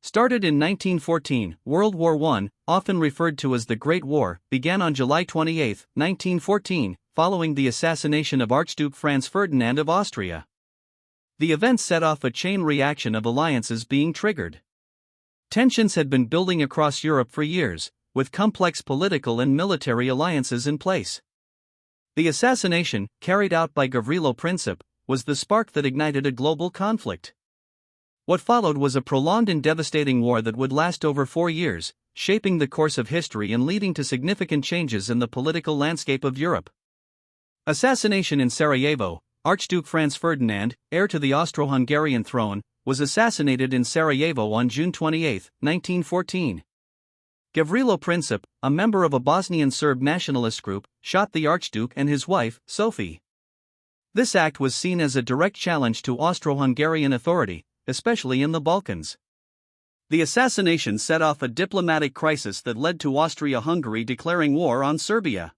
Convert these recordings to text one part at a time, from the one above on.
Started in 1914, World War I, often referred to as the Great War, began on July 28, 1914, following the assassination of Archduke Franz Ferdinand of Austria. The event set off a chain reaction of alliances being triggered. Tensions had been building across Europe for years, with complex political and military alliances in place. The assassination, carried out by Gavrilo Princip, was the spark that ignited a global conflict. What followed was a prolonged and devastating war that would last over 4 years, shaping the course of history and leading to significant changes in the political landscape of Europe. Assassination in Sarajevo. Archduke Franz Ferdinand, heir to the Austro-Hungarian throne, was assassinated in Sarajevo on June 28, 1914. Gavrilo Princip, a member of a Bosnian Serb nationalist group, shot the Archduke and his wife, Sophie. This act was seen as a direct challenge to Austro-Hungarian authority, especially in the Balkans. The assassination set off a diplomatic crisis that led to Austria-Hungary declaring war on Serbia.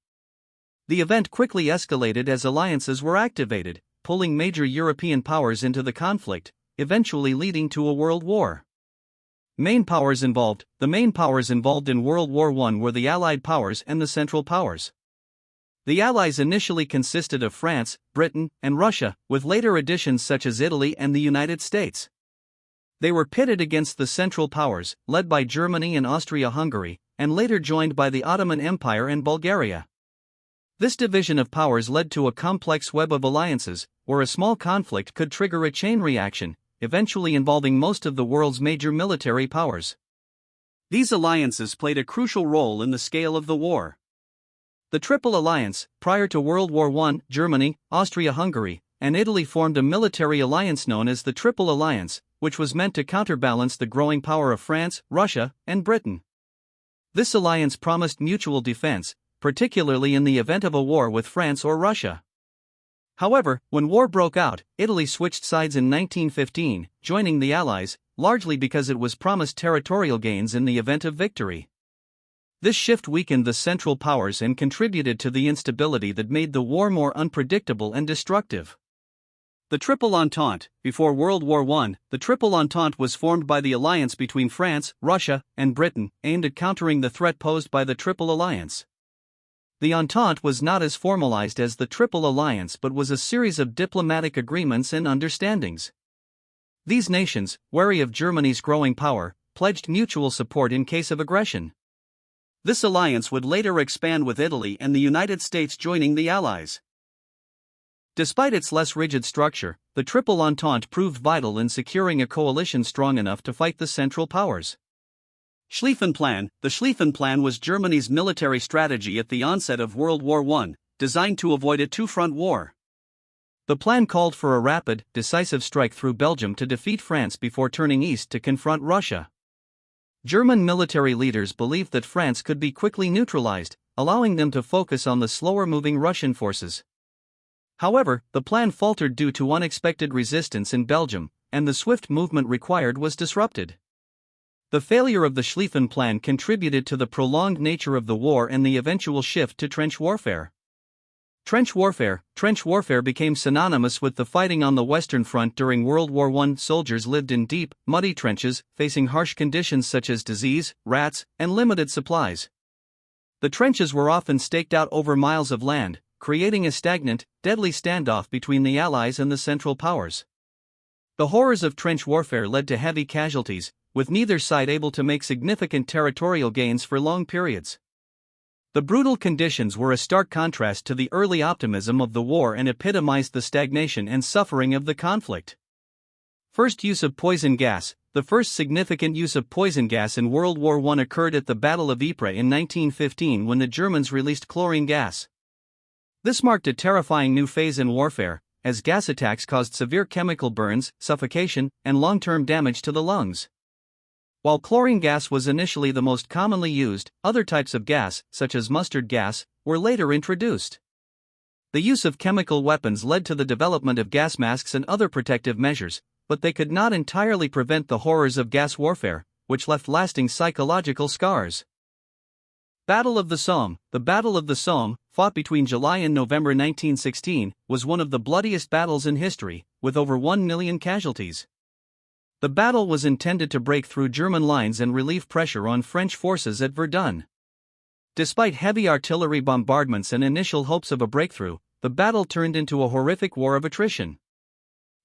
The event quickly escalated as alliances were activated, pulling major European powers into the conflict, eventually leading to a world war. The main powers involved in World War I were the Allied powers and the Central Powers. The Allies initially consisted of France, Britain, and Russia, with later additions such as Italy and the United States. They were pitted against the Central Powers, led by Germany and Austria-Hungary, and later joined by the Ottoman Empire and Bulgaria. This division of powers led to a complex web of alliances, where a small conflict could trigger a chain reaction, eventually involving most of the world's major military powers. These alliances played a crucial role in the scale of the war. The Triple Alliance, prior to World War I, Germany, Austria-Hungary, and Italy formed a military alliance known as the Triple Alliance, which was meant to counterbalance the growing power of France, Russia, and Britain. This alliance promised mutual defense, particularly in the event of a war with France or Russia. However, when war broke out, Italy switched sides in 1915, joining the Allies, largely because it was promised territorial gains in the event of victory. This shift weakened the Central Powers and contributed to the instability that made the war more unpredictable and destructive. The Triple Entente. Before World War I, the Triple Entente was formed by the alliance between France, Russia, and Britain, aimed at countering the threat posed by the Triple Alliance. The Entente was not as formalized as the Triple Alliance but was a series of diplomatic agreements and understandings. These nations, wary of Germany's growing power, pledged mutual support in case of aggression. This alliance would later expand with Italy and the United States joining the Allies. Despite its less rigid structure, the Triple Entente proved vital in securing a coalition strong enough to fight the Central Powers. Schlieffen Plan. The Schlieffen Plan was Germany's military strategy at the onset of World War I, designed to avoid a two-front war. The plan called for a rapid, decisive strike through Belgium to defeat France before turning east to confront Russia. German military leaders believed that France could be quickly neutralized, allowing them to focus on the slower-moving Russian forces. However, the plan faltered due to unexpected resistance in Belgium, and the swift movement required was disrupted. The failure of the Schlieffen Plan contributed to the prolonged nature of the war and the eventual shift to trench warfare. Trench warfare became synonymous with the fighting on the Western Front during World War I. Soldiers lived in deep, muddy trenches, facing harsh conditions such as disease, rats, and limited supplies. The trenches were often staked out over miles of land, creating a stagnant, deadly standoff between the Allies and the Central Powers. The horrors of trench warfare led to heavy casualties, with neither side able to make significant territorial gains for long periods. The brutal conditions were a stark contrast to the early optimism of the war and epitomized the stagnation and suffering of the conflict. First use of poison gas. The first significant use of poison gas in World War I occurred at the Battle of Ypres in 1915 when the Germans released chlorine gas. This marked a terrifying new phase in warfare, as gas attacks caused severe chemical burns, suffocation, and long-term damage to the lungs. While chlorine gas was initially the most commonly used, other types of gas, such as mustard gas, were later introduced. The use of chemical weapons led to the development of gas masks and other protective measures, but they could not entirely prevent the horrors of gas warfare, which left lasting psychological scars. Battle of the Somme. The Battle of the Somme, fought between July and November 1916, was one of the bloodiest battles in history, with over 1 million casualties. The battle was intended to break through German lines and relieve pressure on French forces at Verdun. Despite heavy artillery bombardments and initial hopes of a breakthrough, the battle turned into a horrific war of attrition.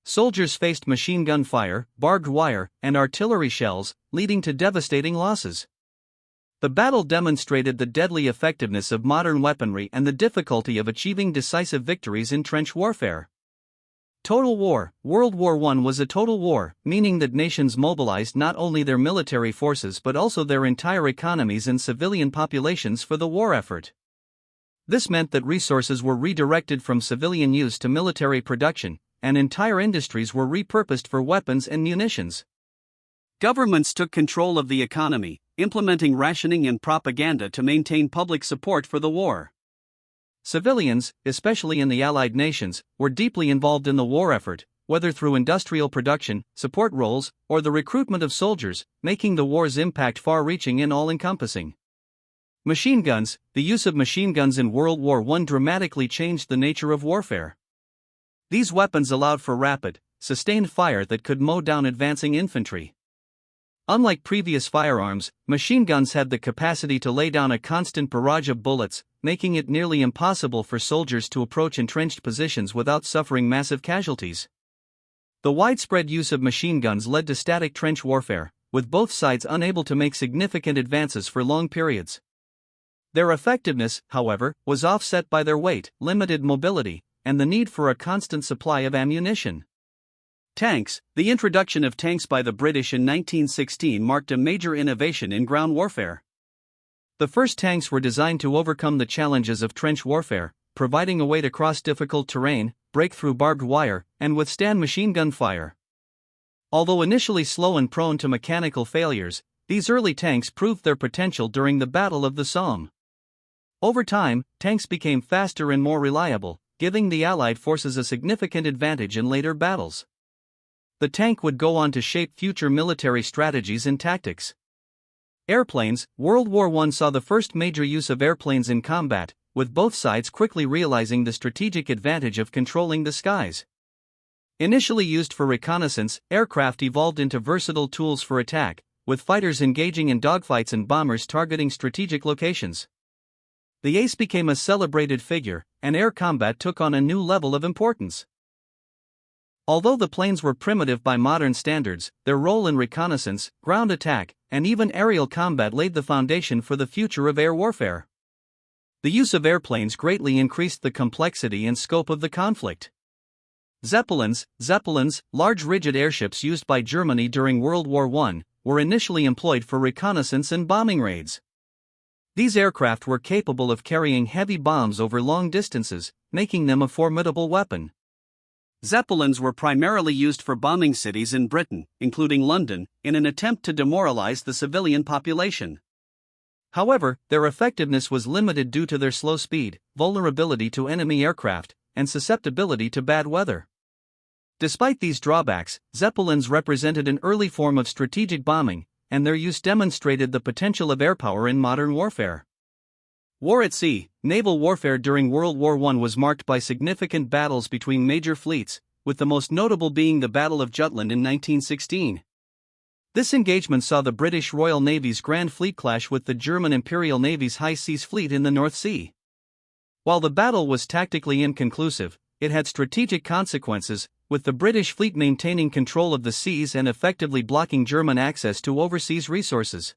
Soldiers faced machine gun fire, barbed wire, and artillery shells, leading to devastating losses. The battle demonstrated the deadly effectiveness of modern weaponry and the difficulty of achieving decisive victories in trench warfare. Total war. World War I was a total war, meaning that nations mobilized not only their military forces but also their entire economies and civilian populations for the war effort. This meant that resources were redirected from civilian use to military production, and entire industries were repurposed for weapons and munitions. Governments took control of the economy, implementing rationing and propaganda to maintain public support for the war. Civilians, especially in the Allied nations, were deeply involved in the war effort, whether through industrial production, support roles, or the recruitment of soldiers, making the war's impact far-reaching and all-encompassing. Machine guns. The use of machine guns in World War I dramatically changed the nature of warfare. These weapons allowed for rapid, sustained fire that could mow down advancing infantry. Unlike previous firearms, machine guns had the capacity to lay down a constant barrage of bullets, making it nearly impossible for soldiers to approach entrenched positions without suffering massive casualties. The widespread use of machine guns led to static trench warfare, with both sides unable to make significant advances for long periods. Their effectiveness, however, was offset by their weight, limited mobility, and the need for a constant supply of ammunition. Tanks. The introduction of tanks by the British in 1916 marked a major innovation in ground warfare. The first tanks were designed to overcome the challenges of trench warfare, providing a way to cross difficult terrain, break through barbed wire, and withstand machine gun fire. Although initially slow and prone to mechanical failures, these early tanks proved their potential during the Battle of the Somme. Over time, tanks became faster and more reliable, giving the Allied forces a significant advantage in later battles. The tank would go on to shape future military strategies and tactics. Airplanes. World War I saw the first major use of airplanes in combat, with both sides quickly realizing the strategic advantage of controlling the skies. Initially used for reconnaissance, aircraft evolved into versatile tools for attack, with fighters engaging in dogfights and bombers targeting strategic locations. The ace became a celebrated figure, and air combat took on a new level of importance. Although the planes were primitive by modern standards, their role in reconnaissance, ground attack, and even aerial combat laid the foundation for the future of air warfare. The use of airplanes greatly increased the complexity and scope of the conflict. Zeppelins, large rigid airships used by Germany during World War I, were initially employed for reconnaissance and bombing raids. These aircraft were capable of carrying heavy bombs over long distances, making them a formidable weapon. Zeppelins were primarily used for bombing cities in Britain, including London, in an attempt to demoralize the civilian population. However, their effectiveness was limited due to their slow speed, vulnerability to enemy aircraft, and susceptibility to bad weather. Despite these drawbacks, Zeppelins represented an early form of strategic bombing, and their use demonstrated the potential of air power in modern warfare. War at sea. Naval warfare during World War I was marked by significant battles between major fleets, with the most notable being the Battle of Jutland in 1916. This engagement saw the British Royal Navy's Grand Fleet clash with the German Imperial Navy's High Seas Fleet in the North Sea. While the battle was tactically inconclusive, it had strategic consequences, with the British fleet maintaining control of the seas and effectively blocking German access to overseas resources.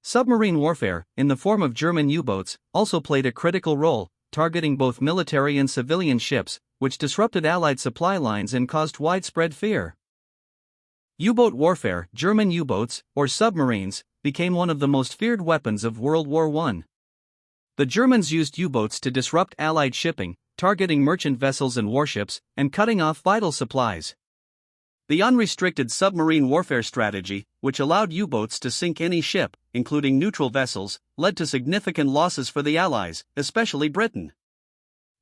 Submarine warfare, in the form of German U-boats, also played a critical role, targeting both military and civilian ships, which disrupted Allied supply lines and caused widespread fear. U-boat warfare. German U-boats, or submarines, became one of the most feared weapons of World War I. The Germans used U-boats to disrupt Allied shipping, targeting merchant vessels and warships, and cutting off vital supplies. The unrestricted submarine warfare strategy, which allowed U-boats to sink any ship, including neutral vessels, led to significant losses for the Allies, especially Britain.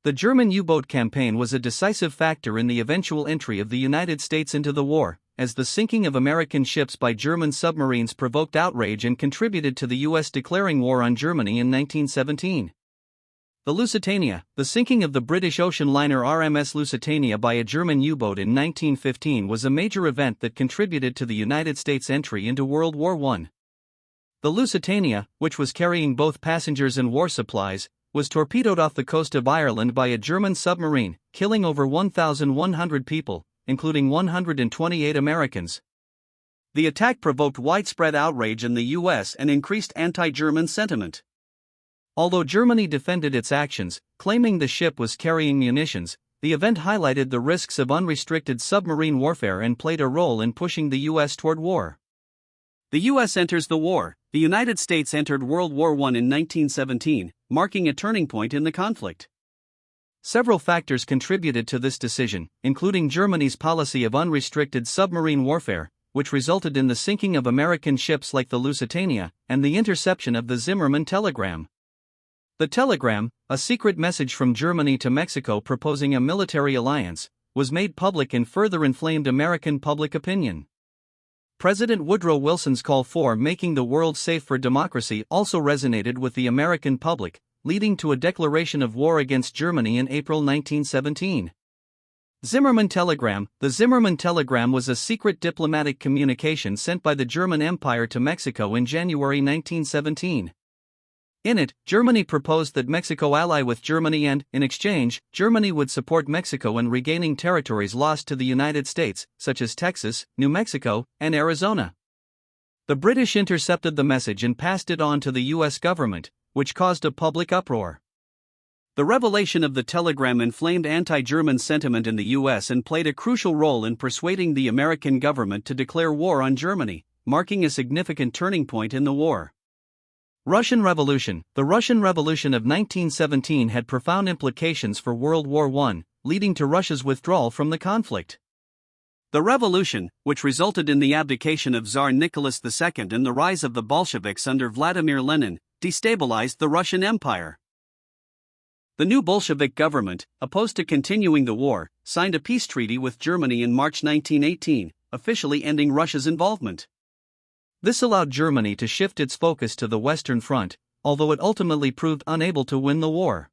The German U-boat campaign was a decisive factor in the eventual entry of the United States into the war, as the sinking of American ships by German submarines provoked outrage and contributed to the U.S. declaring war on Germany in 1917. The Lusitania. The sinking of the British ocean liner RMS Lusitania by a German U-boat in 1915 was a major event that contributed to the United States' entry into World War I. The Lusitania, which was carrying both passengers and war supplies, was torpedoed off the coast of Ireland by a German submarine, killing over 1,100 people, including 128 Americans. The attack provoked widespread outrage in the U.S. and increased anti-German sentiment. Although Germany defended its actions, claiming the ship was carrying munitions, the event highlighted the risks of unrestricted submarine warfare and played a role in pushing the U.S. toward war. The U.S. enters the war. The United States entered World War I in 1917, marking a turning point in the conflict. Several factors contributed to this decision, including Germany's policy of unrestricted submarine warfare, which resulted in the sinking of American ships like the Lusitania, and the interception of the Zimmermann telegram. The telegram, a secret message from Germany to Mexico proposing a military alliance, was made public and further inflamed American public opinion. President Woodrow Wilson's call for making the world safe for democracy also resonated with the American public, leading to a declaration of war against Germany in April 1917. Zimmermann telegram. The Zimmermann telegram was a secret diplomatic communication sent by the German Empire to Mexico in January 1917. In it, Germany proposed that Mexico ally with Germany and, in exchange, Germany would support Mexico in regaining territories lost to the United States, such as Texas, New Mexico, and Arizona. The British intercepted the message and passed it on to the U.S. government, which caused a public uproar. The revelation of the telegram inflamed anti-German sentiment in the U.S. and played a crucial role in persuading the American government to declare war on Germany, marking a significant turning point in the war. Russian Revolution. The Russian Revolution of 1917 had profound implications for World War I, leading to Russia's withdrawal from the conflict. The revolution, which resulted in the abdication of Tsar Nicholas II and the rise of the Bolsheviks under Vladimir Lenin, destabilized the Russian Empire. The new Bolshevik government, opposed to continuing the war, signed a peace treaty with Germany in March 1918, officially ending Russia's involvement. This allowed Germany to shift its focus to the Western Front, although it ultimately proved unable to win the war.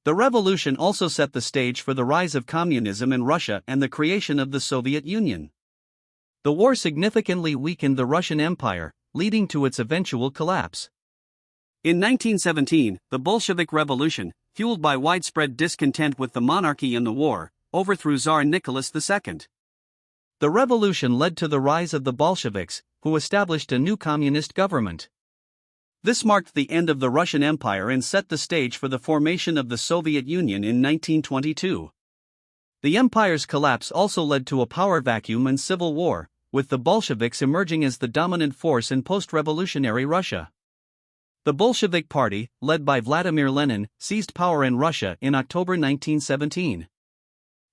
The revolution also set the stage for the rise of communism in Russia and the creation of the Soviet Union. The war significantly weakened the Russian Empire, leading to its eventual collapse. In 1917, the Bolshevik Revolution, fueled by widespread discontent with the monarchy and the war, overthrew Tsar Nicholas II. The revolution led to the rise of the Bolsheviks, who established a new communist government. This marked the end of the Russian Empire and set the stage for the formation of the Soviet Union in 1922. The empire's collapse also led to a power vacuum and civil war, with the Bolsheviks emerging as the dominant force in post-revolutionary Russia. The Bolshevik Party, led by Vladimir Lenin, seized power in Russia in October 1917.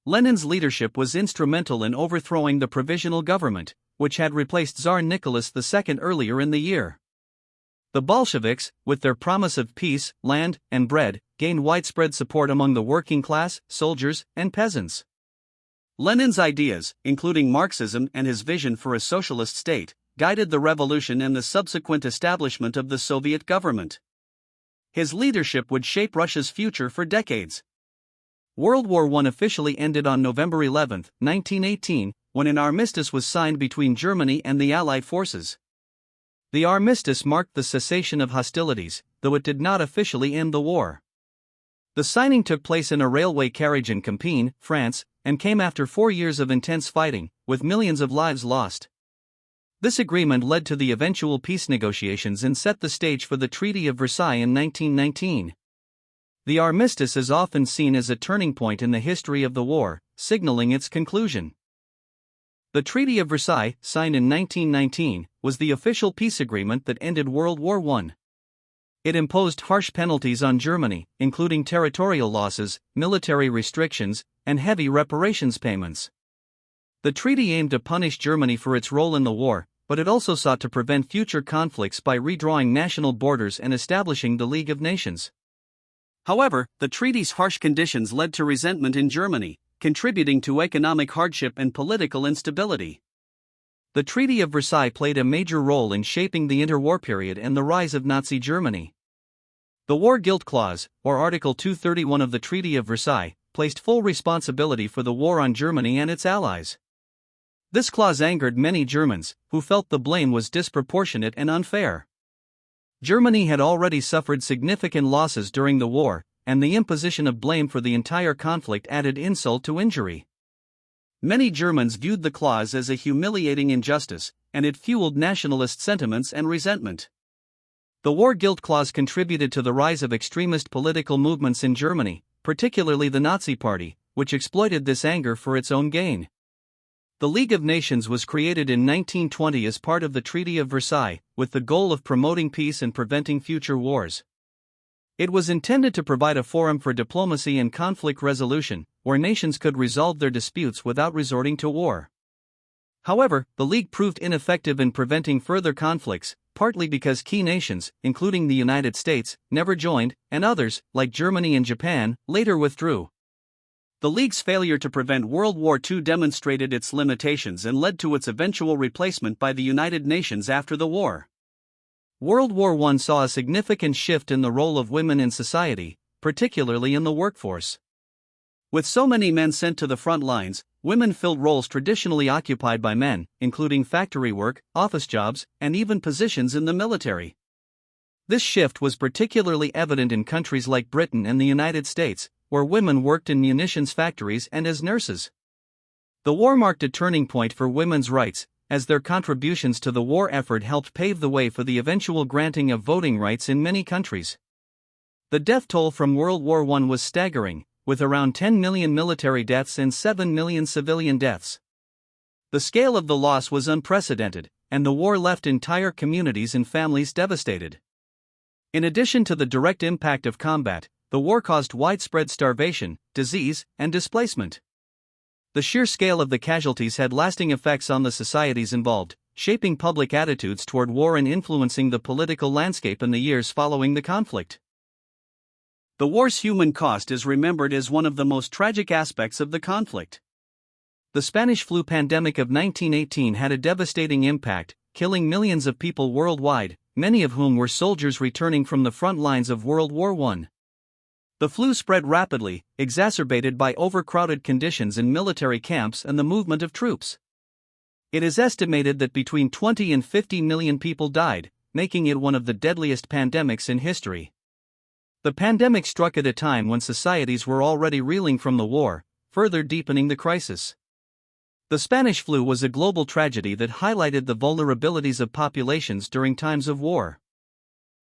Lenin's leadership was instrumental in overthrowing the provisional government, which had replaced Tsar Nicholas II earlier in the year. The Bolsheviks, with their promise of peace, land, and bread, gained widespread support among the working class, soldiers, and peasants. Lenin's ideas, including Marxism and his vision for a socialist state, guided the revolution and the subsequent establishment of the Soviet government. His leadership would shape Russia's future for decades. World War I officially ended on November 11, 1918, when an armistice was signed between Germany and the Allied forces. The armistice marked the cessation of hostilities, though it did not officially end the war. The signing took place in a railway carriage in Compiègne, France, and came after 4 years of intense fighting, with millions of lives lost. This agreement led to the eventual peace negotiations and set the stage for the Treaty of Versailles in 1919. The armistice is often seen as a turning point in the history of the war, signaling its conclusion. The Treaty of Versailles, signed in 1919, was the official peace agreement that ended World War I. It imposed harsh penalties on Germany, including territorial losses, military restrictions, and heavy reparations payments. The treaty aimed to punish Germany for its role in the war, but it also sought to prevent future conflicts by redrawing national borders and establishing the League of Nations. However, the treaty's harsh conditions led to resentment in Germany, contributing to economic hardship and political instability. The Treaty of Versailles played a major role in shaping the interwar period and the rise of Nazi Germany. The War Guilt Clause, or Article 231 of the Treaty of Versailles, placed full responsibility for the war on Germany and its allies. This clause angered many Germans, who felt the blame was disproportionate and unfair. Germany had already suffered significant losses during the war, and the imposition of blame for the entire conflict added insult to injury. Many Germans viewed the clause as a humiliating injustice, and it fueled nationalist sentiments and resentment. The War Guilt Clause contributed to the rise of extremist political movements in Germany, particularly the Nazi Party, which exploited this anger for its own gain. The League of Nations was created in 1920 as part of the Treaty of Versailles, with the goal of promoting peace and preventing future wars. It was intended to provide a forum for diplomacy and conflict resolution, where nations could resolve their disputes without resorting to war. However, the League proved ineffective in preventing further conflicts, partly because key nations, including the United States, never joined, and others, like Germany and Japan, later withdrew. The League's failure to prevent World War II demonstrated its limitations and led to its eventual replacement by the United Nations after the war. World War I saw a significant shift in the role of women in society, particularly in the workforce. With so many men sent to the front lines, women filled roles traditionally occupied by men, including factory work, office jobs, and even positions in the military. This shift was particularly evident in countries like Britain and the United States, where women worked in munitions factories and as nurses. The war marked a turning point for women's rights, as their contributions to the war effort helped pave the way for the eventual granting of voting rights in many countries. The death toll from World War I was staggering, with around 10 million military deaths and 7 million civilian deaths. The scale of the loss was unprecedented, and the war left entire communities and families devastated. In addition to the direct impact of combat, the war caused widespread starvation, disease, and displacement. The sheer scale of the casualties had lasting effects on the societies involved, shaping public attitudes toward war and influencing the political landscape in the years following the conflict. The war's human cost is remembered as one of the most tragic aspects of the conflict. The Spanish flu pandemic of 1918 had a devastating impact, killing millions of people worldwide, many of whom were soldiers returning from the front lines of World War I. The flu spread rapidly, exacerbated by overcrowded conditions in military camps and the movement of troops. It is estimated that between 20 and 50 million people died, making it one of the deadliest pandemics in history. The pandemic struck at a time when societies were already reeling from the war, further deepening the crisis. The Spanish flu was a global tragedy that highlighted the vulnerabilities of populations during times of war.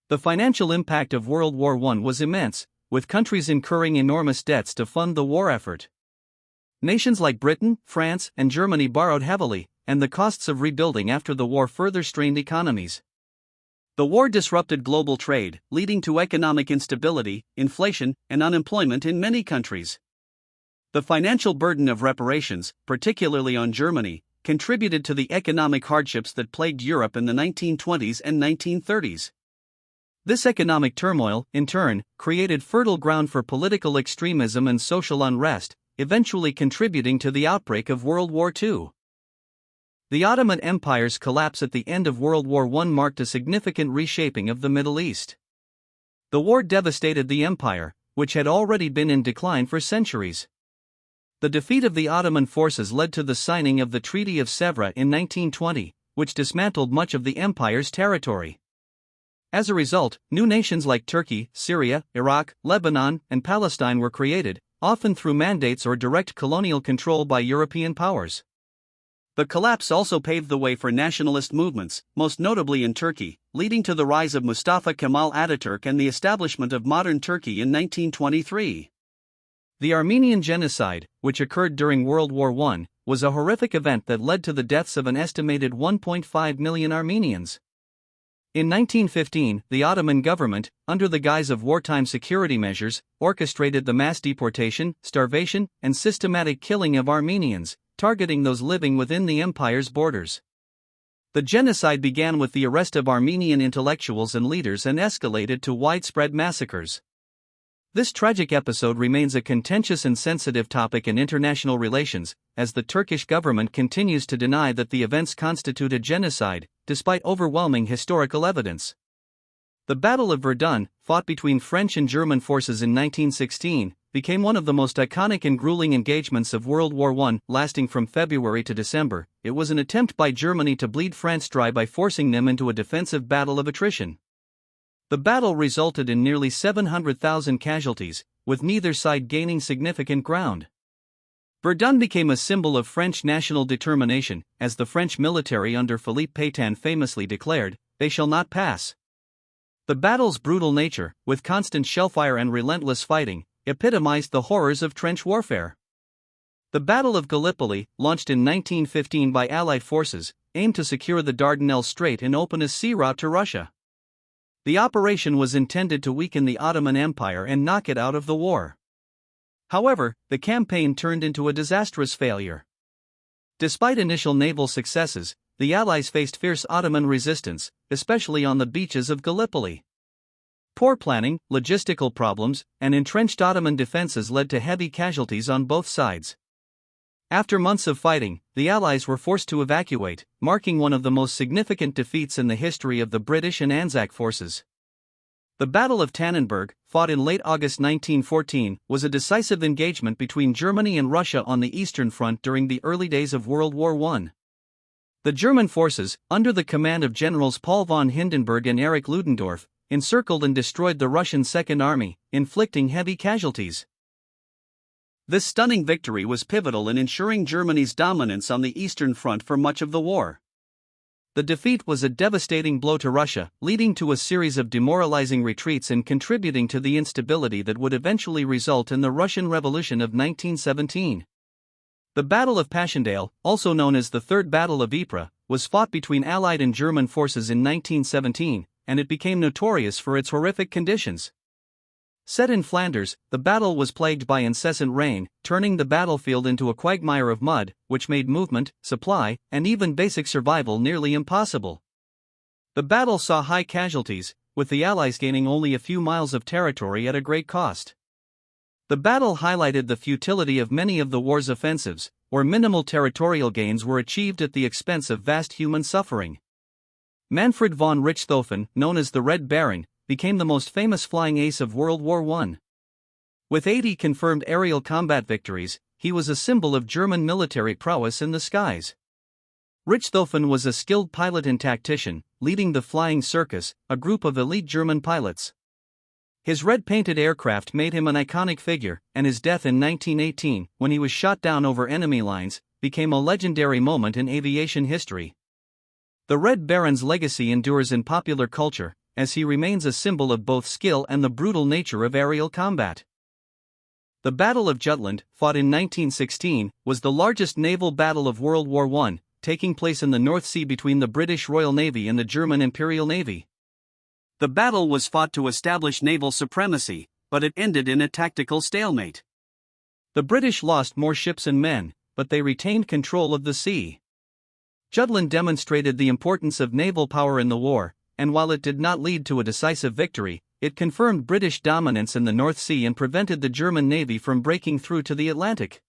The financial impact of World War I was immense, with countries incurring enormous debts to fund the war effort. Nations like Britain, France, and Germany borrowed heavily, and the costs of rebuilding after the war further strained economies. The war disrupted global trade, leading to economic instability, inflation, and unemployment in many countries. The financial burden of reparations, particularly on Germany, contributed to the economic hardships that plagued Europe in the 1920s and 1930s. This economic turmoil, in turn, created fertile ground for political extremism and social unrest, eventually contributing to the outbreak of World War II. The Ottoman Empire's collapse at the end of World War I marked a significant reshaping of the Middle East. The war devastated the empire, which had already been in decline for centuries. The defeat of the Ottoman forces led to the signing of the Treaty of Sèvres in 1920, which dismantled much of the empire's territory. As a result, new nations like Turkey, Syria, Iraq, Lebanon, and Palestine were created, often through mandates or direct colonial control by European powers. The collapse also paved the way for nationalist movements, most notably in Turkey, leading to the rise of Mustafa Kemal Ataturk and the establishment of modern Turkey in 1923. The Armenian Genocide, which occurred during World War I, was a horrific event that led to the deaths of an estimated 1.5 million Armenians. In 1915, the Ottoman government, under the guise of wartime security measures, orchestrated the mass deportation, starvation, and systematic killing of Armenians, targeting those living within the empire's borders. The genocide began with the arrest of Armenian intellectuals and leaders and escalated to widespread massacres. This tragic episode remains a contentious and sensitive topic in international relations, as the Turkish government continues to deny that the events constitute a genocide, despite overwhelming historical evidence. The Battle of Verdun, fought between French and German forces in 1916, became one of the most iconic and grueling engagements of World War I, lasting from February to December. It was an attempt by Germany to bleed France dry by forcing them into a defensive battle of attrition. The battle resulted in nearly 700,000 casualties, with neither side gaining significant ground. Verdun became a symbol of French national determination, as the French military under Philippe Pétain famously declared, "They shall not pass." The battle's brutal nature, with constant shellfire and relentless fighting, epitomized the horrors of trench warfare. The Battle of Gallipoli, launched in 1915 by Allied forces, aimed to secure the Dardanelles Strait and open a sea route to Russia. The operation was intended to weaken the Ottoman Empire and knock it out of the war. However, the campaign turned into a disastrous failure. Despite initial naval successes, the Allies faced fierce Ottoman resistance, especially on the beaches of Gallipoli. Poor planning, logistical problems, and entrenched Ottoman defenses led to heavy casualties on both sides. After months of fighting, the Allies were forced to evacuate, marking one of the most significant defeats in the history of the British and Anzac forces. The Battle of Tannenberg, fought in late August 1914, was a decisive engagement between Germany and Russia on the Eastern Front during the early days of World War I. The German forces, under the command of Generals Paul von Hindenburg and Erich Ludendorff, encircled and destroyed the Russian Second Army, inflicting heavy casualties. This stunning victory was pivotal in ensuring Germany's dominance on the Eastern Front for much of the war. The defeat was a devastating blow to Russia, leading to a series of demoralizing retreats and contributing to the instability that would eventually result in the Russian Revolution of 1917. The Battle of Passchendaele, also known as the Third Battle of Ypres, was fought between Allied and German forces in 1917, and it became notorious for its horrific conditions. Set in Flanders, the battle was plagued by incessant rain, turning the battlefield into a quagmire of mud, which made movement, supply, and even basic survival nearly impossible. The battle saw high casualties, with the Allies gaining only a few miles of territory at a great cost. The battle highlighted the futility of many of the war's offensives, where minimal territorial gains were achieved at the expense of vast human suffering. Manfred von Richthofen, known as the Red Baron, became the most famous flying ace of World War I. With 80 confirmed aerial combat victories, he was a symbol of German military prowess in the skies. Richthofen was a skilled pilot and tactician, leading the Flying Circus, a group of elite German pilots. His red-painted aircraft made him an iconic figure, and his death in 1918, when he was shot down over enemy lines, became a legendary moment in aviation history. The Red Baron's legacy endures in popular culture, as he remains a symbol of both skill and the brutal nature of aerial combat. The Battle of Jutland, fought in 1916, was the largest naval battle of World War I, taking place in the North Sea between the British Royal Navy and the German Imperial Navy. The battle was fought to establish naval supremacy, but it ended in a tactical stalemate. The British lost more ships and men, but they retained control of the sea. Jutland demonstrated the importance of naval power in the war, and while it did not lead to a decisive victory, it confirmed British dominance in the North Sea and prevented the German Navy from breaking through to the Atlantic.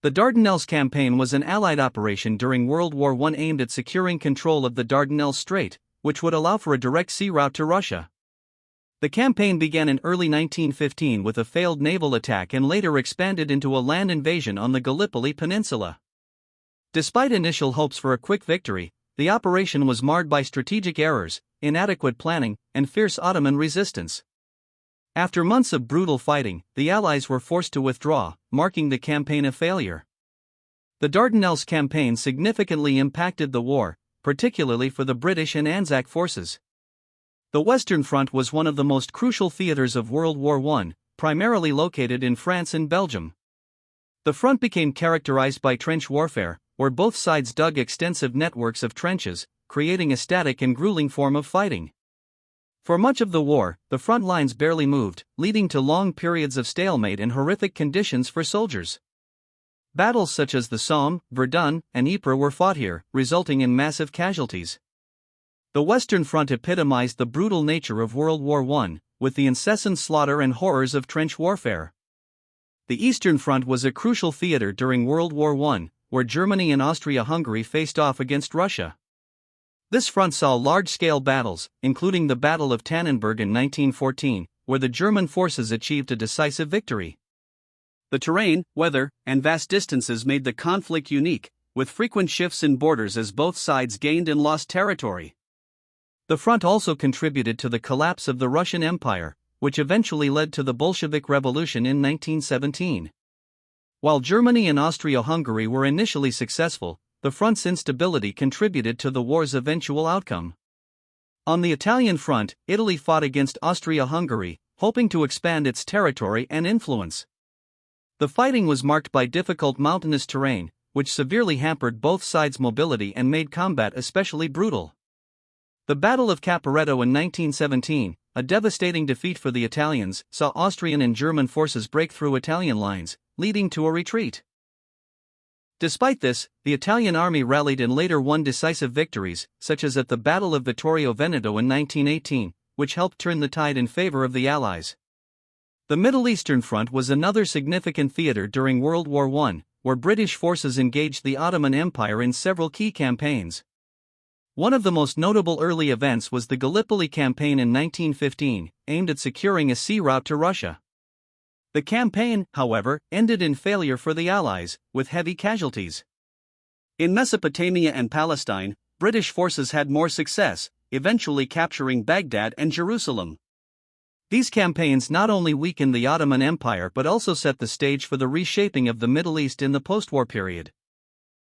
The Dardanelles campaign was an Allied operation during World War I aimed at securing control of the Dardanelles Strait, which would allow for a direct sea route to Russia. The campaign began in early 1915 with a failed naval attack and later expanded into a land invasion on the Gallipoli Peninsula. Despite initial hopes for a quick victory, the operation was marred by strategic errors, inadequate planning, and fierce Ottoman resistance. After months of brutal fighting, the Allies were forced to withdraw, marking the campaign a failure. The Dardanelles campaign significantly impacted the war, particularly for the British and Anzac forces. The Western Front was one of the most crucial theaters of World War I, primarily located in France and Belgium. The front became characterized by trench warfare, where both sides dug extensive networks of trenches, creating a static and grueling form of fighting. For much of the war, the front lines barely moved, leading to long periods of stalemate and horrific conditions for soldiers. Battles such as the Somme, Verdun, and Ypres were fought here, resulting in massive casualties. The Western Front epitomized the brutal nature of World War I, with the incessant slaughter and horrors of trench warfare. The Eastern Front was a crucial theater during World War I, where Germany and Austria-Hungary faced off against Russia. This front saw large-scale battles, including the Battle of Tannenberg in 1914, where the German forces achieved a decisive victory. The terrain, weather, and vast distances made the conflict unique, with frequent shifts in borders as both sides gained and lost territory. The front also contributed to the collapse of the Russian Empire, which eventually led to the Bolshevik Revolution in 1917. While Germany and Austria-Hungary were initially successful, the front's instability contributed to the war's eventual outcome. On the Italian front, Italy fought against Austria-Hungary, hoping to expand its territory and influence. The fighting was marked by difficult mountainous terrain, which severely hampered both sides' mobility and made combat especially brutal. The Battle of Caporetto in 1917, a devastating defeat for the Italians, saw Austrian and German forces break through Italian lines, leading to a retreat. Despite this, the Italian army rallied and later won decisive victories, such as at the Battle of Vittorio Veneto in 1918, which helped turn the tide in favor of the Allies. The Middle Eastern Front was another significant theater during World War I, where British forces engaged the Ottoman Empire in several key campaigns. One of the most notable early events was the Gallipoli campaign in 1915, aimed at securing a sea route to Russia. The campaign, however, ended in failure for the Allies, with heavy casualties. In Mesopotamia and Palestine, British forces had more success, eventually capturing Baghdad and Jerusalem. These campaigns not only weakened the Ottoman Empire but also set the stage for the reshaping of the Middle East in the post-war period.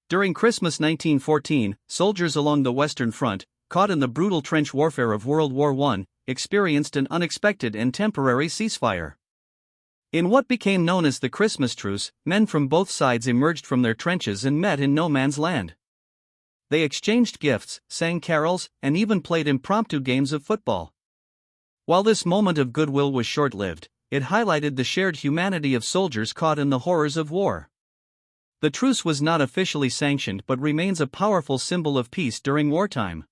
During Christmas 1914, soldiers along the Western Front, caught in the brutal trench warfare of World War I, experienced an unexpected and temporary ceasefire. In what became known as the Christmas Truce, men from both sides emerged from their trenches and met in no man's land. They exchanged gifts, sang carols, and even played impromptu games of football. While this moment of goodwill was short-lived, it highlighted the shared humanity of soldiers caught in the horrors of war. The truce was not officially sanctioned but remains a powerful symbol of peace during wartime.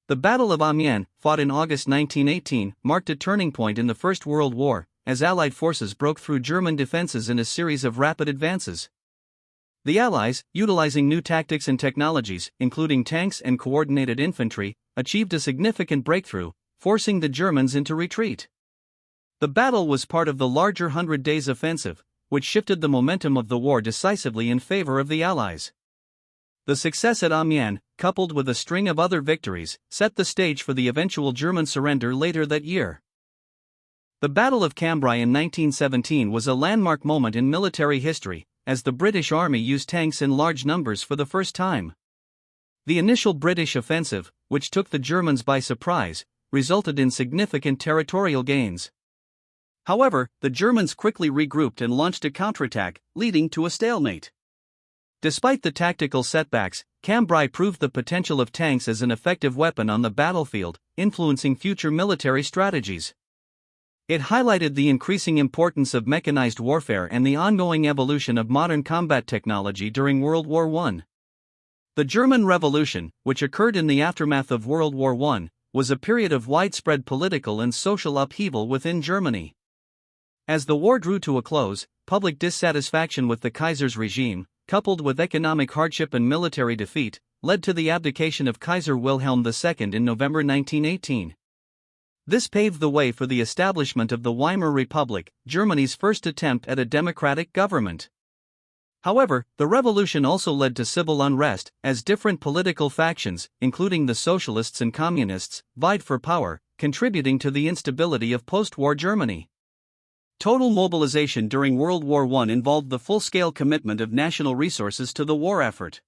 The Battle of Amiens, fought in August 1918, marked a turning point in the First World War, as Allied forces broke through German defenses in a series of rapid advances. The Allies, utilizing new tactics and technologies, including tanks and coordinated infantry, achieved a significant breakthrough, forcing the Germans into retreat. The battle was part of the larger Hundred Days Offensive, which shifted the momentum of the war decisively in favor of the Allies. The success at Amiens, coupled with a string of other victories, set the stage for the eventual German surrender later that year. The Battle of Cambrai in 1917 was a landmark moment in military history, as the British Army used tanks in large numbers for the first time. The initial British offensive, which took the Germans by surprise, resulted in significant territorial gains. However, the Germans quickly regrouped and launched a counterattack, leading to a stalemate. Despite the tactical setbacks, Cambrai proved the potential of tanks as an effective weapon on the battlefield, influencing future military strategies. It highlighted the increasing importance of mechanized warfare and the ongoing evolution of modern combat technology during World War I. The German Revolution, which occurred in the aftermath of World War I, was a period of widespread political and social upheaval within Germany. As the war drew to a close, public dissatisfaction with the Kaiser's regime, coupled with economic hardship and military defeat, led to the abdication of Kaiser Wilhelm II in November 1918. This paved the way for the establishment of the Weimar Republic, Germany's first attempt at a democratic government. However, the revolution also led to civil unrest, as different political factions, including the socialists and communists, vied for power, contributing to the instability of post-war Germany. Total mobilization during World War I involved the full-scale commitment of national resources to the war effort.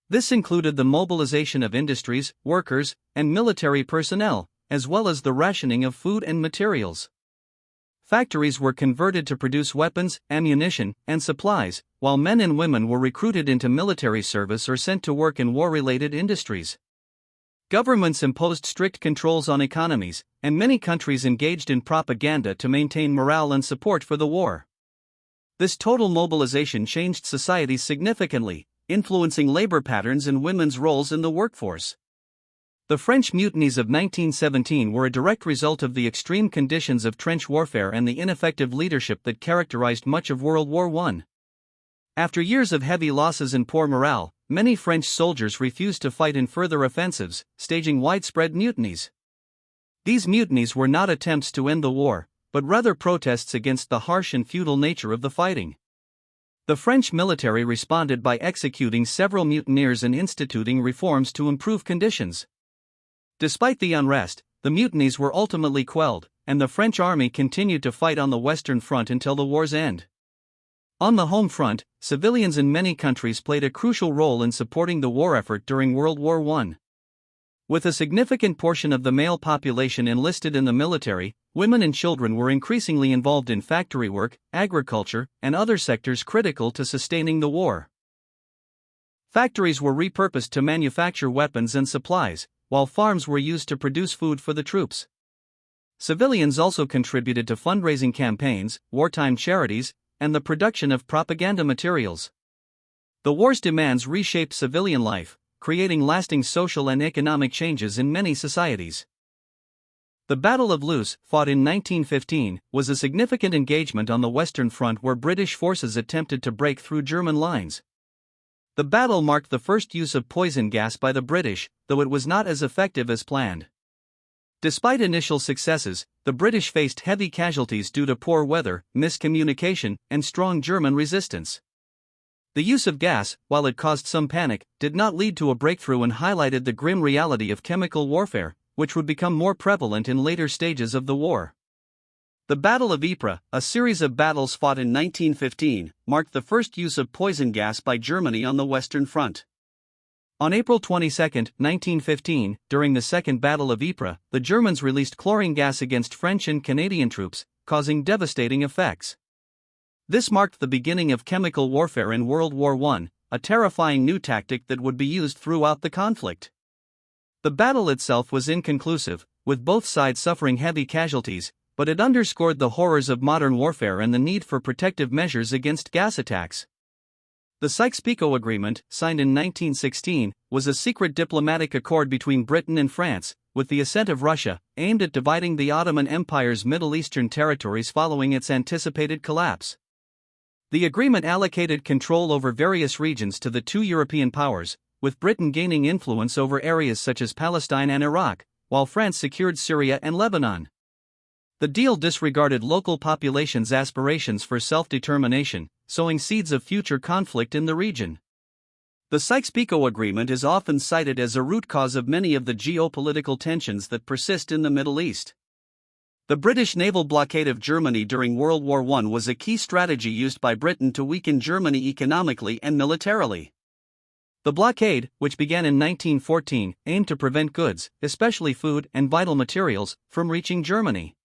This included the mobilization of industries, workers, and military personnel, as well as the rationing of food and materials. Factories were converted to produce weapons, ammunition, and supplies, while men and women were recruited into military service or sent to work in war-related industries. Governments imposed strict controls on economies, and many countries engaged in propaganda to maintain morale and support for the war. This total mobilization changed society significantly, influencing labor patterns and women's roles in the workforce. The French mutinies of 1917 were a direct result of the extreme conditions of trench warfare and the ineffective leadership that characterized much of World War I. After years of heavy losses and poor morale, many French soldiers refused to fight in further offensives, staging widespread mutinies. These mutinies were not attempts to end the war, but rather protests against the harsh and futile nature of the fighting. The French military responded by executing several mutineers and instituting reforms to improve conditions. Despite the unrest, the mutinies were ultimately quelled, and the French army continued to fight on the Western Front until the war's end. On the home front, civilians in many countries played a crucial role in supporting the war effort during World War I. With a significant portion of the male population enlisted in the military, women and children were increasingly involved in factory work, agriculture, and other sectors critical to sustaining the war. Factories were repurposed to manufacture weapons and supplies, while farms were used to produce food for the troops. Civilians also contributed to fundraising campaigns, wartime charities, and the production of propaganda materials. The war's demands reshaped civilian life, creating lasting social and economic changes in many societies. The Battle of Loos, fought in 1915, was a significant engagement on the Western Front where British forces attempted to break through German lines. The battle marked the first use of poison gas by the British, though it was not as effective as planned. Despite initial successes, the British faced heavy casualties due to poor weather, miscommunication, and strong German resistance. The use of gas, while it caused some panic, did not lead to a breakthrough and highlighted the grim reality of chemical warfare, which would become more prevalent in later stages of the war. The Battle of Ypres, a series of battles fought in 1915, marked the first use of poison gas by Germany on the Western Front. On April 22, 1915, during the Second Battle of Ypres, the Germans released chlorine gas against French and Canadian troops, causing devastating effects. This marked the beginning of chemical warfare in World War I, a terrifying new tactic that would be used throughout the conflict. The battle itself was inconclusive, with both sides suffering heavy casualties, but it underscored the horrors of modern warfare and the need for protective measures against gas attacks. The Sykes-Picot Agreement, signed in 1916, was a secret diplomatic accord between Britain and France, with the assent of Russia, aimed at dividing the Ottoman Empire's Middle Eastern territories following its anticipated collapse. The agreement allocated control over various regions to the two European powers, with Britain gaining influence over areas such as Palestine and Iraq, while France secured Syria and Lebanon. The deal disregarded local populations' aspirations for self-determination, sowing seeds of future conflict in the region. The Sykes-Picot Agreement is often cited as a root cause of many of the geopolitical tensions that persist in the Middle East. The British naval blockade of Germany during World War I was a key strategy used by Britain to weaken Germany economically and militarily. The blockade, which began in 1914, aimed to prevent goods, especially food and vital materials, from reaching Germany.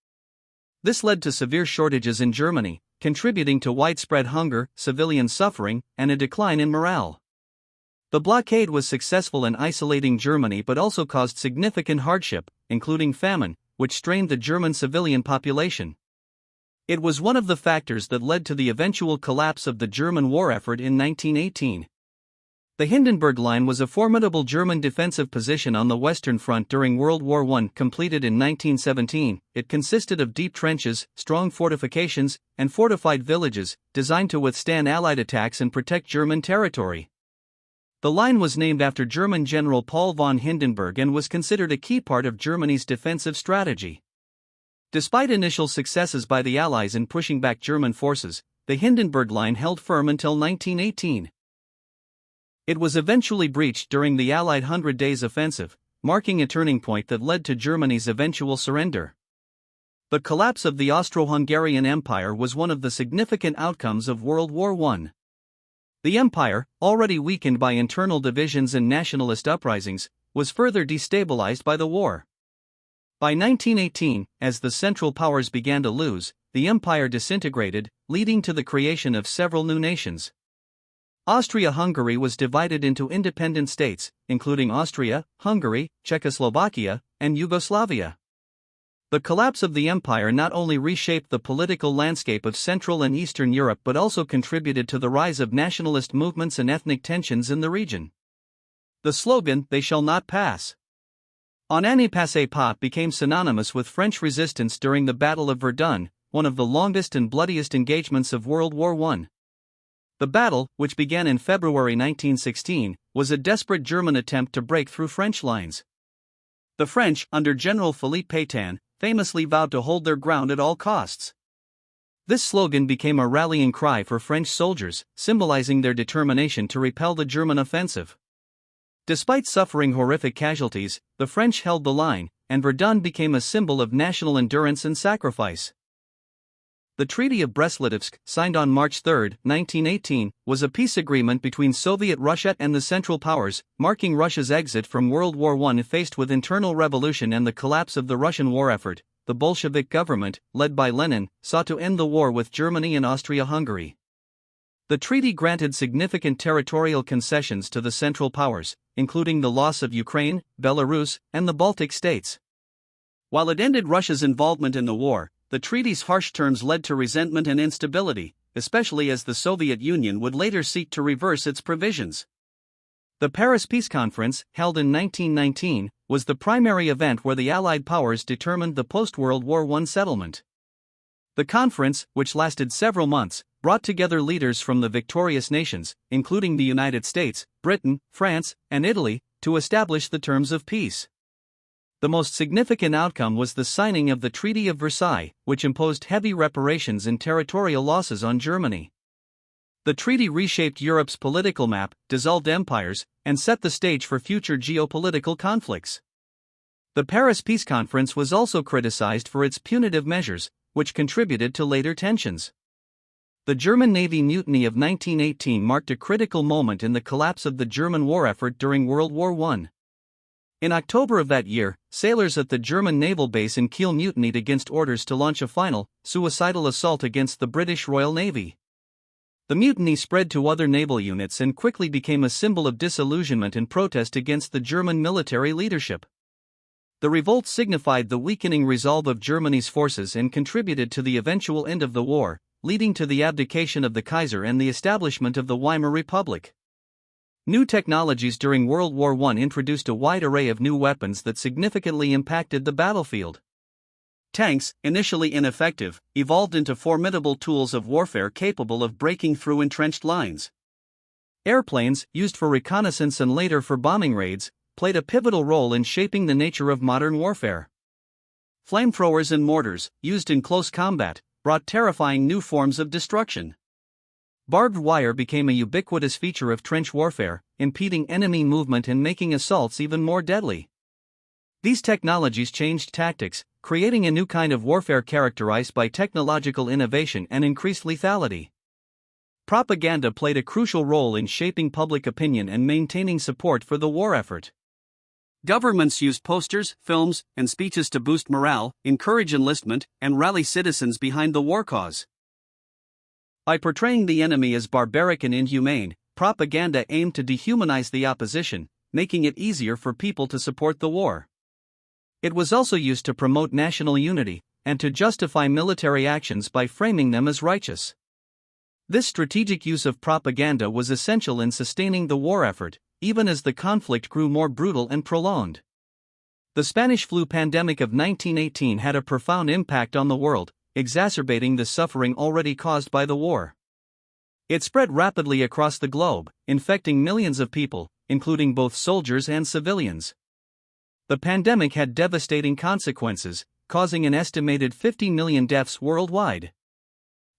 This led to severe shortages in Germany, contributing to widespread hunger, civilian suffering, and a decline in morale. The blockade was successful in isolating Germany but also caused significant hardship, including famine, which strained the German civilian population. It was one of the factors that led to the eventual collapse of the German war effort in 1918. The Hindenburg Line was a formidable German defensive position on the Western Front during World War I. Completed in 1917, it consisted of deep trenches, strong fortifications, and fortified villages, designed to withstand Allied attacks and protect German territory. The line was named after German General Paul von Hindenburg and was considered a key part of Germany's defensive strategy. Despite initial successes by the Allies in pushing back German forces, the Hindenburg Line held firm until 1918. It was eventually breached during the Allied 100 Days Offensive, marking a turning point that led to Germany's eventual surrender. The collapse of the Austro-Hungarian Empire was one of the significant outcomes of World War I. The empire, already weakened by internal divisions and nationalist uprisings, was further destabilized by the war. By 1918, as the Central Powers began to lose, the empire disintegrated, leading to the creation of several new nations. Austria-Hungary was divided into independent states, including Austria, Hungary, Czechoslovakia, and Yugoslavia. The collapse of the empire not only reshaped the political landscape of Central and Eastern Europe but also contributed to the rise of nationalist movements and ethnic tensions in the region. The slogan, "They shall not pass. On ne passe pas," became synonymous with French resistance during the Battle of Verdun, one of the longest and bloodiest engagements of World War I. The battle, which began in February 1916, was a desperate German attempt to break through French lines. The French, under General Philippe Pétain, famously vowed to hold their ground at all costs. This slogan became a rallying cry for French soldiers, symbolizing their determination to repel the German offensive. Despite suffering horrific casualties, the French held the line, and Verdun became a symbol of national endurance and sacrifice. The Treaty of Brest-Litovsk, signed on March 3, 1918, was a peace agreement between Soviet Russia and the Central Powers, marking Russia's exit from World War I. Faced with internal revolution and the collapse of the Russian war effort, the Bolshevik government, led by Lenin, sought to end the war with Germany and Austria-Hungary. The treaty granted significant territorial concessions to the Central Powers, including the loss of Ukraine, Belarus, and the Baltic states. While it ended Russia's involvement in the war, the treaty's harsh terms led to resentment and instability, especially as the Soviet Union would later seek to reverse its provisions. The Paris Peace Conference, held in 1919, was the primary event where the Allied powers determined the post-World War I settlement. The conference, which lasted several months, brought together leaders from the victorious nations, including the United States, Britain, France, and Italy, to establish the terms of peace. The most significant outcome was the signing of the Treaty of Versailles, which imposed heavy reparations and territorial losses on Germany. The treaty reshaped Europe's political map, dissolved empires, and set the stage for future geopolitical conflicts. The Paris Peace Conference was also criticized for its punitive measures, which contributed to later tensions. The German Navy mutiny of 1918 marked a critical moment in the collapse of the German war effort during World War I. In October of that year, sailors at the German naval base in Kiel mutinied against orders to launch a final, suicidal assault against the British Royal Navy. The mutiny spread to other naval units and quickly became a symbol of disillusionment and protest against the German military leadership. The revolt signified the weakening resolve of Germany's forces and contributed to the eventual end of the war, leading to the abdication of the Kaiser and the establishment of the Weimar Republic. New technologies during World War I introduced a wide array of new weapons that significantly impacted the battlefield. Tanks, initially ineffective, evolved into formidable tools of warfare capable of breaking through entrenched lines. Airplanes, used for reconnaissance and later for bombing raids, played a pivotal role in shaping the nature of modern warfare. Flamethrowers and mortars, used in close combat, brought terrifying new forms of destruction. Barbed wire became a ubiquitous feature of trench warfare, impeding enemy movement and making assaults even more deadly. These technologies changed tactics, creating a new kind of warfare characterized by technological innovation and increased lethality. Propaganda played a crucial role in shaping public opinion and maintaining support for the war effort. Governments used posters, films, and speeches to boost morale, encourage enlistment, and rally citizens behind the war cause. By portraying the enemy as barbaric and inhumane, propaganda aimed to dehumanize the opposition, making it easier for people to support the war. It was also used to promote national unity, and to justify military actions by framing them as righteous. This strategic use of propaganda was essential in sustaining the war effort, even as the conflict grew more brutal and prolonged. The Spanish flu pandemic of 1918 had a profound impact on the world, exacerbating the suffering already caused by the war. It spread rapidly across the globe, infecting millions of people, including both soldiers and civilians. The pandemic had devastating consequences, causing an estimated 50 million deaths worldwide.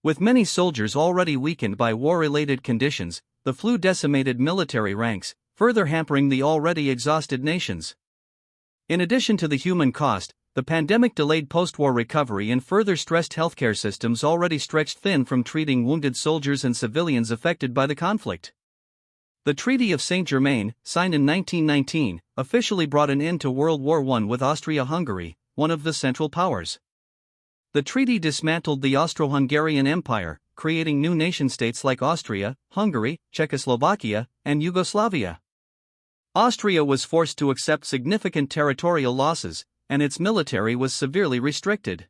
With many soldiers already weakened by war-related conditions, the flu decimated military ranks, further hampering the already exhausted nations. In addition to the human cost, the pandemic delayed post-war recovery and further stressed healthcare systems already stretched thin from treating wounded soldiers and civilians affected by the conflict. The Treaty of Saint-Germain, signed in 1919, officially brought an end to World War I with Austria-Hungary, one of the Central Powers. The treaty dismantled the Austro-Hungarian Empire, creating new nation-states like Austria, Hungary, Czechoslovakia, and Yugoslavia. Austria was forced to accept significant territorial losses, and its military was severely restricted.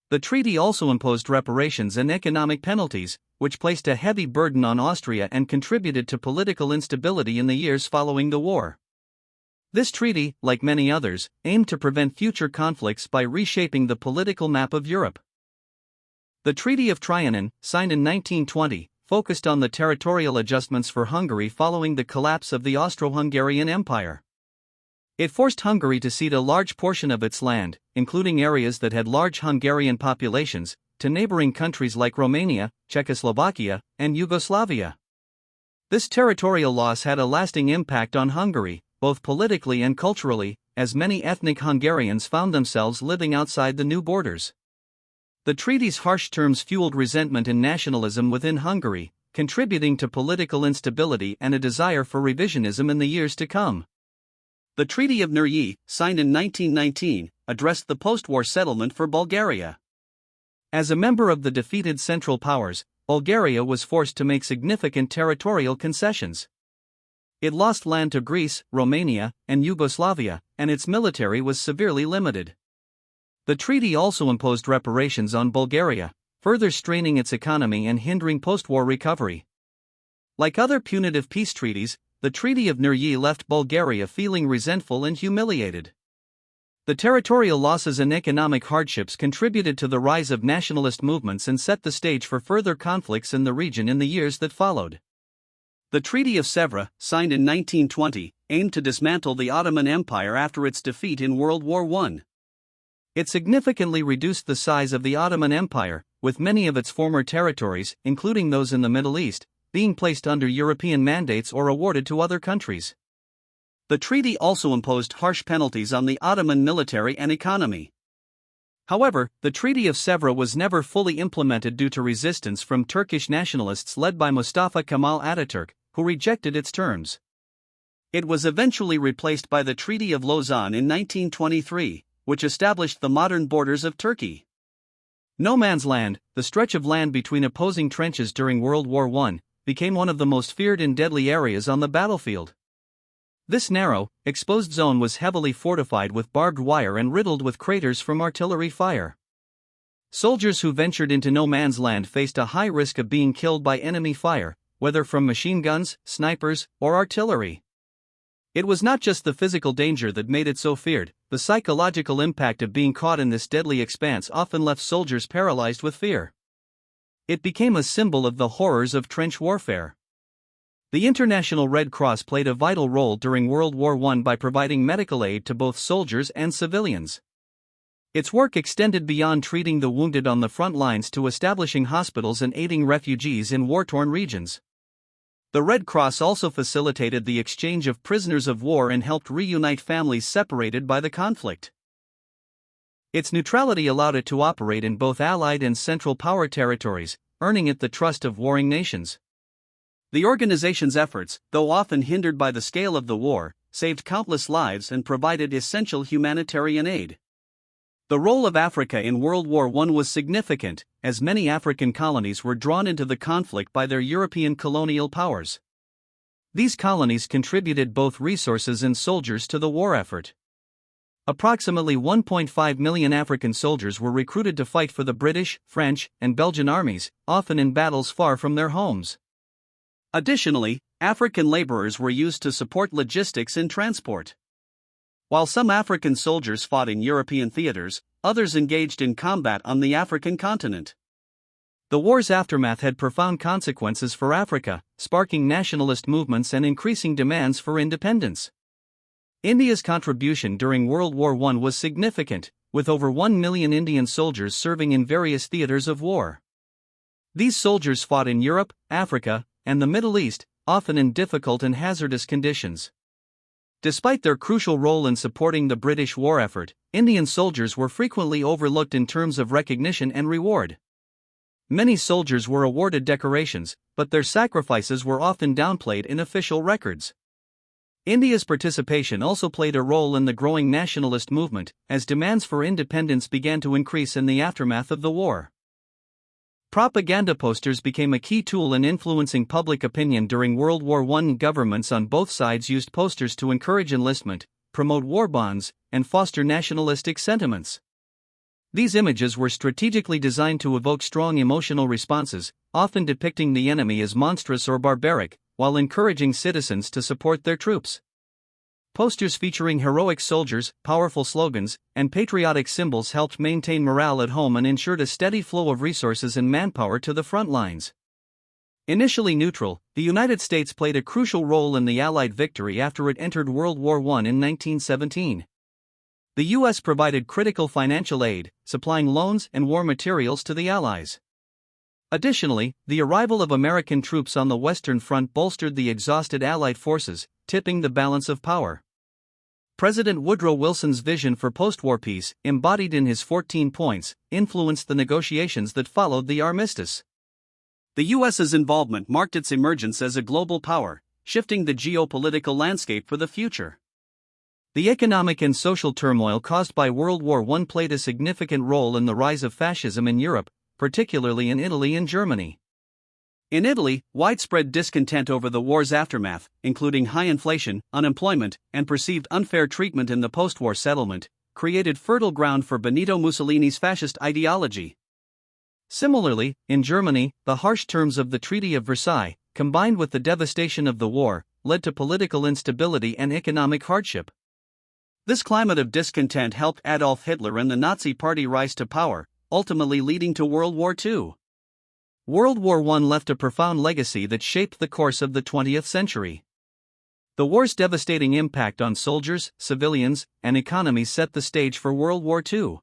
The treaty also imposed reparations and economic penalties, which placed a heavy burden on Austria and contributed to political instability in the years following the war. This treaty, like many others, aimed to prevent future conflicts by reshaping the political map of Europe. The Treaty of Trianon, signed in 1920, focused on the territorial adjustments for Hungary following the collapse of the Austro-Hungarian Empire. It forced Hungary to cede a large portion of its land, including areas that had large Hungarian populations, to neighboring countries like Romania, Czechoslovakia, and Yugoslavia. This territorial loss had a lasting impact on Hungary, both politically and culturally, as many ethnic Hungarians found themselves living outside the new borders. The treaty's harsh terms fueled resentment and nationalism within Hungary, contributing to political instability and a desire for revisionism in the years to come. The Treaty of Nuryi, signed in 1919, addressed the post-war settlement for Bulgaria. As a member of the defeated Central Powers, Bulgaria was forced to make significant territorial concessions. It lost land to Greece, Romania, and Yugoslavia, and its military was severely limited. The treaty also imposed reparations on Bulgaria, further straining its economy and hindering post-war recovery. Like other punitive peace treaties, the Treaty of Nuryi left Bulgaria feeling resentful and humiliated. The territorial losses and economic hardships contributed to the rise of nationalist movements and set the stage for further conflicts in the region in the years that followed. The Treaty of Sèvres, signed in 1920, aimed to dismantle the Ottoman Empire after its defeat in World War I. It significantly reduced the size of the Ottoman Empire, with many of its former territories, including those in the Middle East, being placed under European mandates or awarded to other countries. The treaty also imposed harsh penalties on the Ottoman military and economy. However, the Treaty of Sèvres was never fully implemented due to resistance from Turkish nationalists led by Mustafa Kemal Ataturk, who rejected its terms. It was eventually replaced by the Treaty of Lausanne in 1923, which established the modern borders of Turkey. No Man's Land, the stretch of land between opposing trenches during World War I, became one of the most feared and deadly areas on the battlefield. This narrow, exposed zone was heavily fortified with barbed wire and riddled with craters from artillery fire. Soldiers who ventured into No Man's Land faced a high risk of being killed by enemy fire, whether from machine guns, snipers, or artillery. It was not just the physical danger that made it so feared, the psychological impact of being caught in this deadly expanse often left soldiers paralyzed with fear. It became a symbol of the horrors of trench warfare. The International Red Cross played a vital role during World War I by providing medical aid to both soldiers and civilians. Its work extended beyond treating the wounded on the front lines to establishing hospitals and aiding refugees in war-torn regions. The Red Cross also facilitated the exchange of prisoners of war and helped reunite families separated by the conflict. Its neutrality allowed it to operate in both Allied and Central Power territories, earning it the trust of warring nations. The organization's efforts, though often hindered by the scale of the war, saved countless lives and provided essential humanitarian aid. The role of Africa in World War I was significant, as many African colonies were drawn into the conflict by their European colonial powers. These colonies contributed both resources and soldiers to the war effort. Approximately 1.5 million African soldiers were recruited to fight for the British, French, and Belgian armies, often in battles far from their homes. Additionally, African laborers were used to support logistics and transport. While some African soldiers fought in European theaters, others engaged in combat on the African continent. The war's aftermath had profound consequences for Africa, sparking nationalist movements and increasing demands for independence. India's contribution during World War I was significant, with over 1 million Indian soldiers serving in various theaters of war. These soldiers fought in Europe, Africa, and the Middle East, often in difficult and hazardous conditions. Despite their crucial role in supporting the British war effort, Indian soldiers were frequently overlooked in terms of recognition and reward. Many soldiers were awarded decorations, but their sacrifices were often downplayed in official records. India's participation also played a role in the growing nationalist movement, as demands for independence began to increase in the aftermath of the war. Propaganda posters became a key tool in influencing public opinion during World War I. Governments on both sides used posters to encourage enlistment, promote war bonds, and foster nationalistic sentiments. These images were strategically designed to evoke strong emotional responses, often depicting the enemy as monstrous or barbaric, while encouraging citizens to support their troops. Posters featuring heroic soldiers, powerful slogans, and patriotic symbols helped maintain morale at home and ensured a steady flow of resources and manpower to the front lines. Initially neutral, the United States played a crucial role in the Allied victory after it entered World War I in 1917. The U.S. provided critical financial aid, supplying loans and war materials to the Allies. Additionally, the arrival of American troops on the Western Front bolstered the exhausted Allied forces, tipping the balance of power. President Woodrow Wilson's vision for post-war peace, embodied in his 14 points, influenced the negotiations that followed the armistice. The U.S.'s involvement marked its emergence as a global power, shifting the geopolitical landscape for the future. The economic and social turmoil caused by World War I played a significant role in the rise of fascism in Europe, particularly in Italy and Germany. In Italy, widespread discontent over the war's aftermath, including high inflation, unemployment, and perceived unfair treatment in the post-war settlement, created fertile ground for Benito Mussolini's fascist ideology. Similarly, in Germany, the harsh terms of the Treaty of Versailles, combined with the devastation of the war, led to political instability and economic hardship. This climate of discontent helped Adolf Hitler and the Nazi Party rise to power, ultimately leading to World War II. World War I left a profound legacy that shaped the course of the 20th century. The war's devastating impact on soldiers, civilians, and economies set the stage for World War II.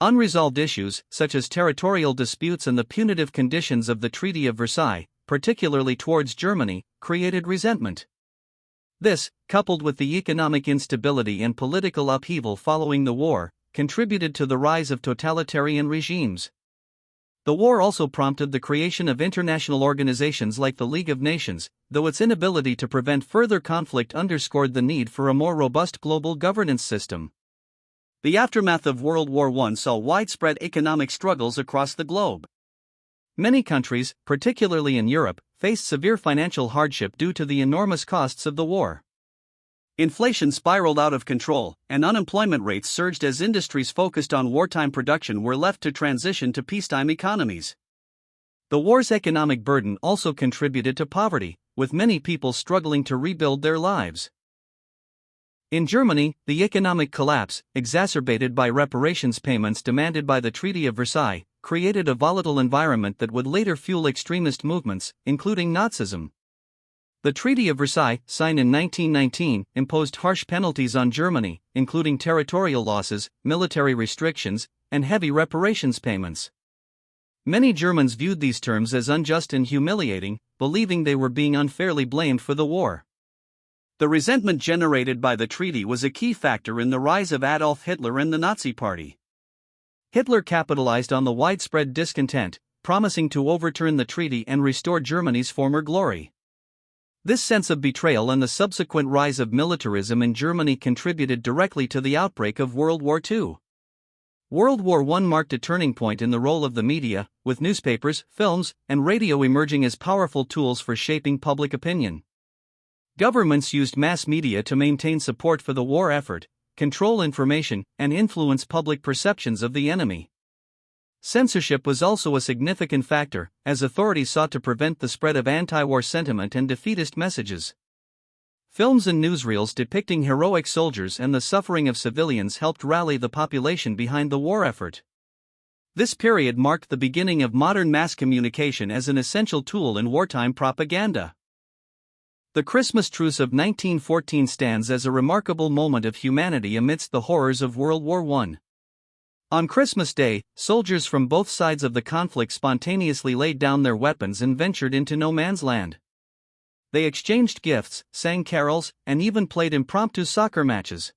Unresolved issues, such as territorial disputes and the punitive conditions of the Treaty of Versailles, particularly towards Germany, created resentment. This, coupled with the economic instability and political upheaval following the war, contributed to the rise of totalitarian regimes. The war also prompted the creation of international organizations like the League of Nations, though its inability to prevent further conflict underscored the need for a more robust global governance system. The aftermath of World War I saw widespread economic struggles across the globe. Many countries, particularly in Europe, faced severe financial hardship due to the enormous costs of the war. Inflation spiraled out of control, and unemployment rates surged as industries focused on wartime production were left to transition to peacetime economies. The war's economic burden also contributed to poverty, with many people struggling to rebuild their lives. In Germany, the economic collapse, exacerbated by reparations payments demanded by the Treaty of Versailles, created a volatile environment that would later fuel extremist movements, including Nazism. The Treaty of Versailles, signed in 1919, imposed harsh penalties on Germany, including territorial losses, military restrictions, and heavy reparations payments. Many Germans viewed these terms as unjust and humiliating, believing they were being unfairly blamed for the war. The resentment generated by the treaty was a key factor in the rise of Adolf Hitler and the Nazi Party. Hitler capitalized on the widespread discontent, promising to overturn the treaty and restore Germany's former glory. This sense of betrayal and the subsequent rise of militarism in Germany contributed directly to the outbreak of World War II. World War I marked a turning point in the role of the media, with newspapers, films, and radio emerging as powerful tools for shaping public opinion. Governments used mass media to maintain support for the war effort, control information, and influence public perceptions of the enemy. Censorship was also a significant factor, as authorities sought to prevent the spread of anti-war sentiment and defeatist messages. Films and newsreels depicting heroic soldiers and the suffering of civilians helped rally the population behind the war effort. This period marked the beginning of modern mass communication as an essential tool in wartime propaganda. The Christmas truce of 1914 stands as a remarkable moment of humanity amidst the horrors of World War I. On Christmas Day, soldiers from both sides of the conflict spontaneously laid down their weapons and ventured into no man's land. They exchanged gifts, sang carols, and even played impromptu soccer matches.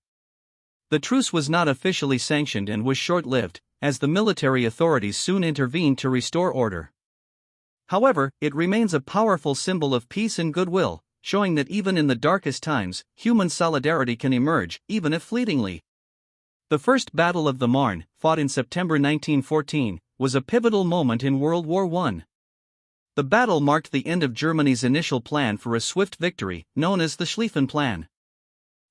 The truce was not officially sanctioned and was short-lived, as the military authorities soon intervened to restore order. However, it remains a powerful symbol of peace and goodwill, showing that even in the darkest times, human solidarity can emerge, even if fleetingly. The First Battle of the Marne, fought in September 1914, was a pivotal moment in World War I. The battle marked the end of Germany's initial plan for a swift victory, known as the Schlieffen Plan.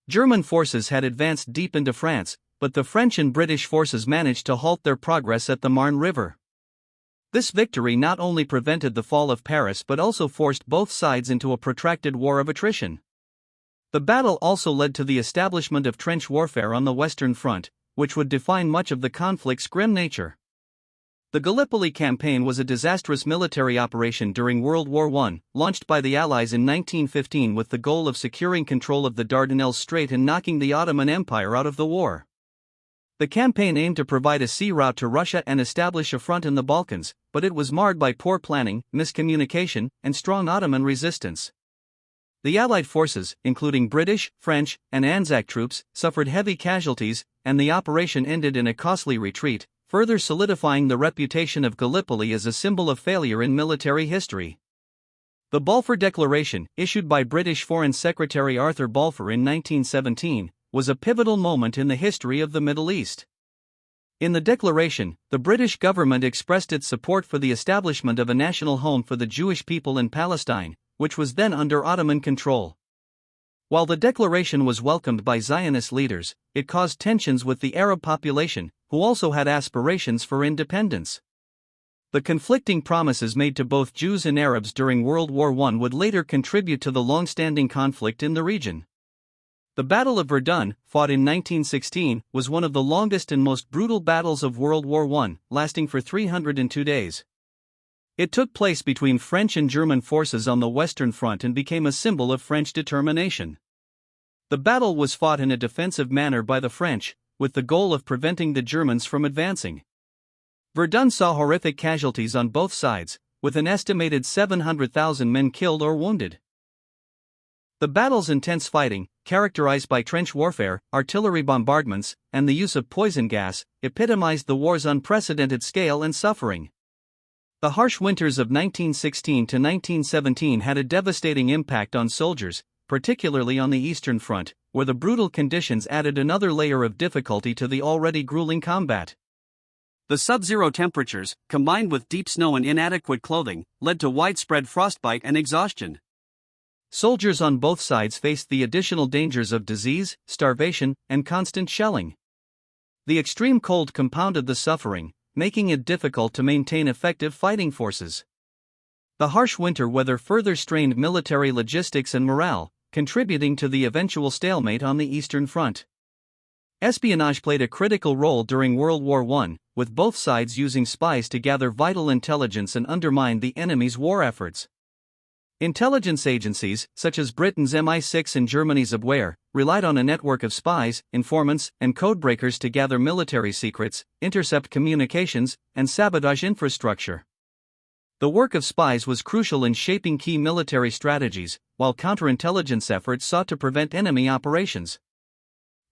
German forces had advanced deep into France, but the French and British forces managed to halt their progress at the Marne River. This victory not only prevented the fall of Paris but also forced both sides into a protracted war of attrition. The battle also led to the establishment of trench warfare on the Western Front, which would define much of the conflict's grim nature. The Gallipoli campaign was a disastrous military operation during World War I, launched by the Allies in 1915 with the goal of securing control of the Dardanelles Strait and knocking the Ottoman Empire out of the war. The campaign aimed to provide a sea route to Russia and establish a front in the Balkans, but it was marred by poor planning, miscommunication, and strong Ottoman resistance. The Allied forces, including British, French, and Anzac troops, suffered heavy casualties, and the operation ended in a costly retreat, further solidifying the reputation of Gallipoli as a symbol of failure in military history. The Balfour Declaration, issued by British Foreign Secretary Arthur Balfour in 1917, was a pivotal moment in the history of the Middle East. In the declaration, the British government expressed its support for the establishment of a national home for the Jewish people in Palestine, which was then under Ottoman control. While the declaration was welcomed by Zionist leaders, it caused tensions with the Arab population, who also had aspirations for independence. The conflicting promises made to both Jews and Arabs during World War I would later contribute to the long-standing conflict in the region. The Battle of Verdun, fought in 1916, was one of the longest and most brutal battles of World War I, lasting for 302 days. It took place between French and German forces on the Western Front and became a symbol of French determination. The battle was fought in a defensive manner by the French, with the goal of preventing the Germans from advancing. Verdun saw horrific casualties on both sides, with an estimated 700,000 men killed or wounded. The battle's intense fighting, characterized by trench warfare, artillery bombardments, and the use of poison gas, epitomized the war's unprecedented scale and suffering. The harsh winters of 1916 to 1917 had a devastating impact on soldiers, particularly on the Eastern Front, where the brutal conditions added another layer of difficulty to the already grueling combat. The sub-zero temperatures, combined with deep snow and inadequate clothing, led to widespread frostbite and exhaustion. Soldiers on both sides faced the additional dangers of disease, starvation, and constant shelling. The extreme cold compounded the suffering, making it difficult to maintain effective fighting forces. The harsh winter weather further strained military logistics and morale, contributing to the eventual stalemate on the Eastern Front. Espionage played a critical role during World War I, with both sides using spies to gather vital intelligence and undermine the enemy's war efforts. Intelligence agencies, such as Britain's MI6 and Germany's Abwehr, relied on a network of spies, informants, and codebreakers to gather military secrets, intercept communications, and sabotage infrastructure. The work of spies was crucial in shaping key military strategies, while counterintelligence efforts sought to prevent enemy operations.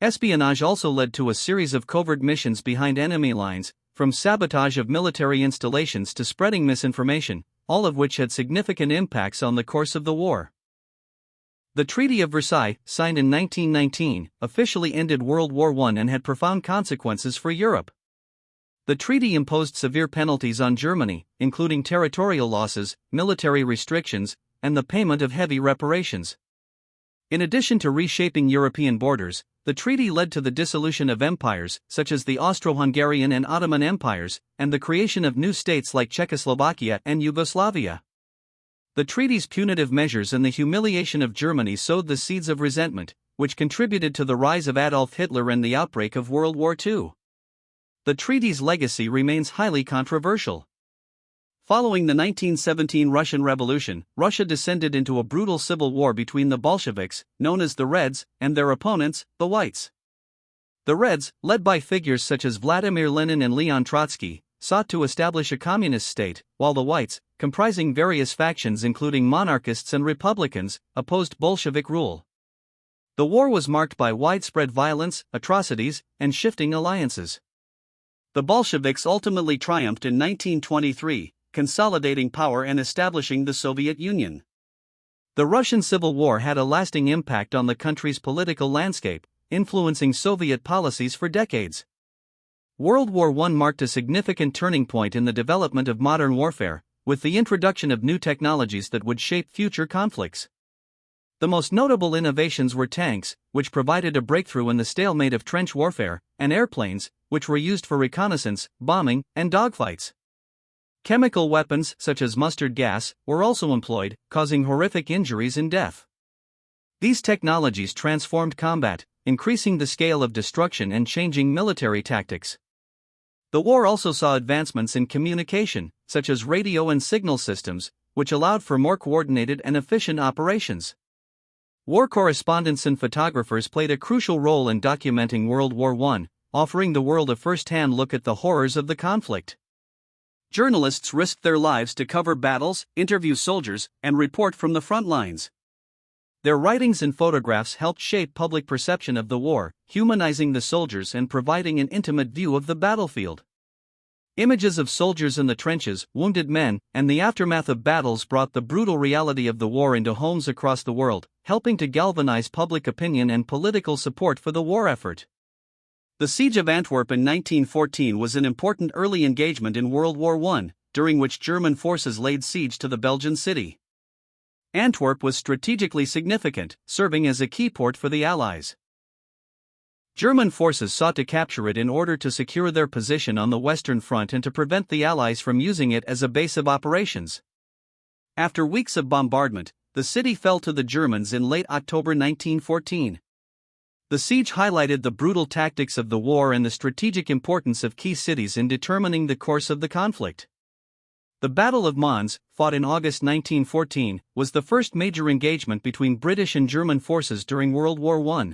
Espionage also led to a series of covert missions behind enemy lines, from sabotage of military installations to spreading misinformation, all of which had significant impacts on the course of the war. The Treaty of Versailles, signed in 1919, officially ended World War I and had profound consequences for Europe. The treaty imposed severe penalties on Germany, including territorial losses, military restrictions, and the payment of heavy reparations. In addition to reshaping European borders, the treaty led to the dissolution of empires, such as the Austro-Hungarian and Ottoman empires, and the creation of new states like Czechoslovakia and Yugoslavia. The treaty's punitive measures and the humiliation of Germany sowed the seeds of resentment, which contributed to the rise of Adolf Hitler and the outbreak of World War II. The treaty's legacy remains highly controversial. Following the 1917 Russian Revolution, Russia descended into a brutal civil war between the Bolsheviks, known as the Reds, and their opponents, the Whites. The Reds, led by figures such as Vladimir Lenin and Leon Trotsky, sought to establish a communist state, while the Whites, comprising various factions including monarchists and republicans, opposed Bolshevik rule. The war was marked by widespread violence, atrocities, and shifting alliances. The Bolsheviks ultimately triumphed in 1923, consolidating power and establishing the Soviet Union. The Russian Civil War had a lasting impact on the country's political landscape, influencing Soviet policies for decades. World War I marked a significant turning point in the development of modern warfare, with the introduction of new technologies that would shape future conflicts. The most notable innovations were tanks, which provided a breakthrough in the stalemate of trench warfare, and airplanes, which were used for reconnaissance, bombing, and dogfights. Chemical weapons, such as mustard gas, were also employed, causing horrific injuries and death. These technologies transformed combat, increasing the scale of destruction and changing military tactics. The war also saw advancements in communication, such as radio and signal systems, which allowed for more coordinated and efficient operations. War correspondents and photographers played a crucial role in documenting World War I, offering the world a first-hand look at the horrors of the conflict. Journalists risked their lives to cover battles, interview soldiers, and report from the front lines. Their writings and photographs helped shape public perception of the war, humanizing the soldiers and providing an intimate view of the battlefield. Images of soldiers in the trenches, wounded men, and the aftermath of battles brought the brutal reality of the war into homes across the world, helping to galvanize public opinion and political support for the war effort. The Siege of Antwerp in 1914 was an important early engagement in World War I, during which German forces laid siege to the Belgian city. Antwerp was strategically significant, serving as a key port for the Allies. German forces sought to capture it in order to secure their position on the Western Front and to prevent the Allies from using it as a base of operations. After weeks of bombardment, the city fell to the Germans in late October 1914. The siege highlighted the brutal tactics of the war and the strategic importance of key cities in determining the course of the conflict. The Battle of Mons, fought in August 1914, was the first major engagement between British and German forces during World War I.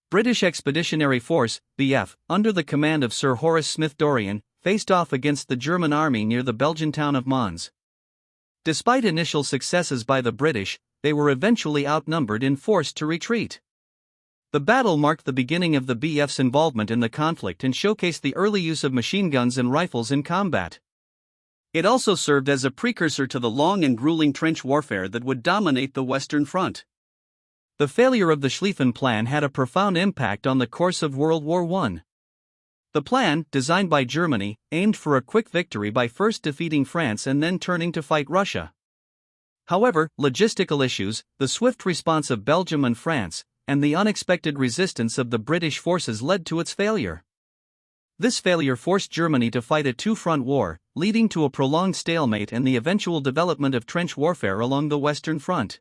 British Expeditionary Force, BF, under the command of Sir Horace Smith-Dorrien, faced off against the German army near the Belgian town of Mons. Despite initial successes by the British, they were eventually outnumbered and forced to retreat. The battle marked the beginning of the BF's involvement in the conflict and showcased the early use of machine guns and rifles in combat. It also served as a precursor to the long and grueling trench warfare that would dominate the Western Front. The failure of the Schlieffen Plan had a profound impact on the course of World War I. The plan, designed by Germany, aimed for a quick victory by first defeating France and then turning to fight Russia. However, logistical issues, the swift response of Belgium and France, and the unexpected resistance of the British forces led to its failure. This failure forced Germany to fight a two-front war, leading to a prolonged stalemate and the eventual development of trench warfare along the Western Front.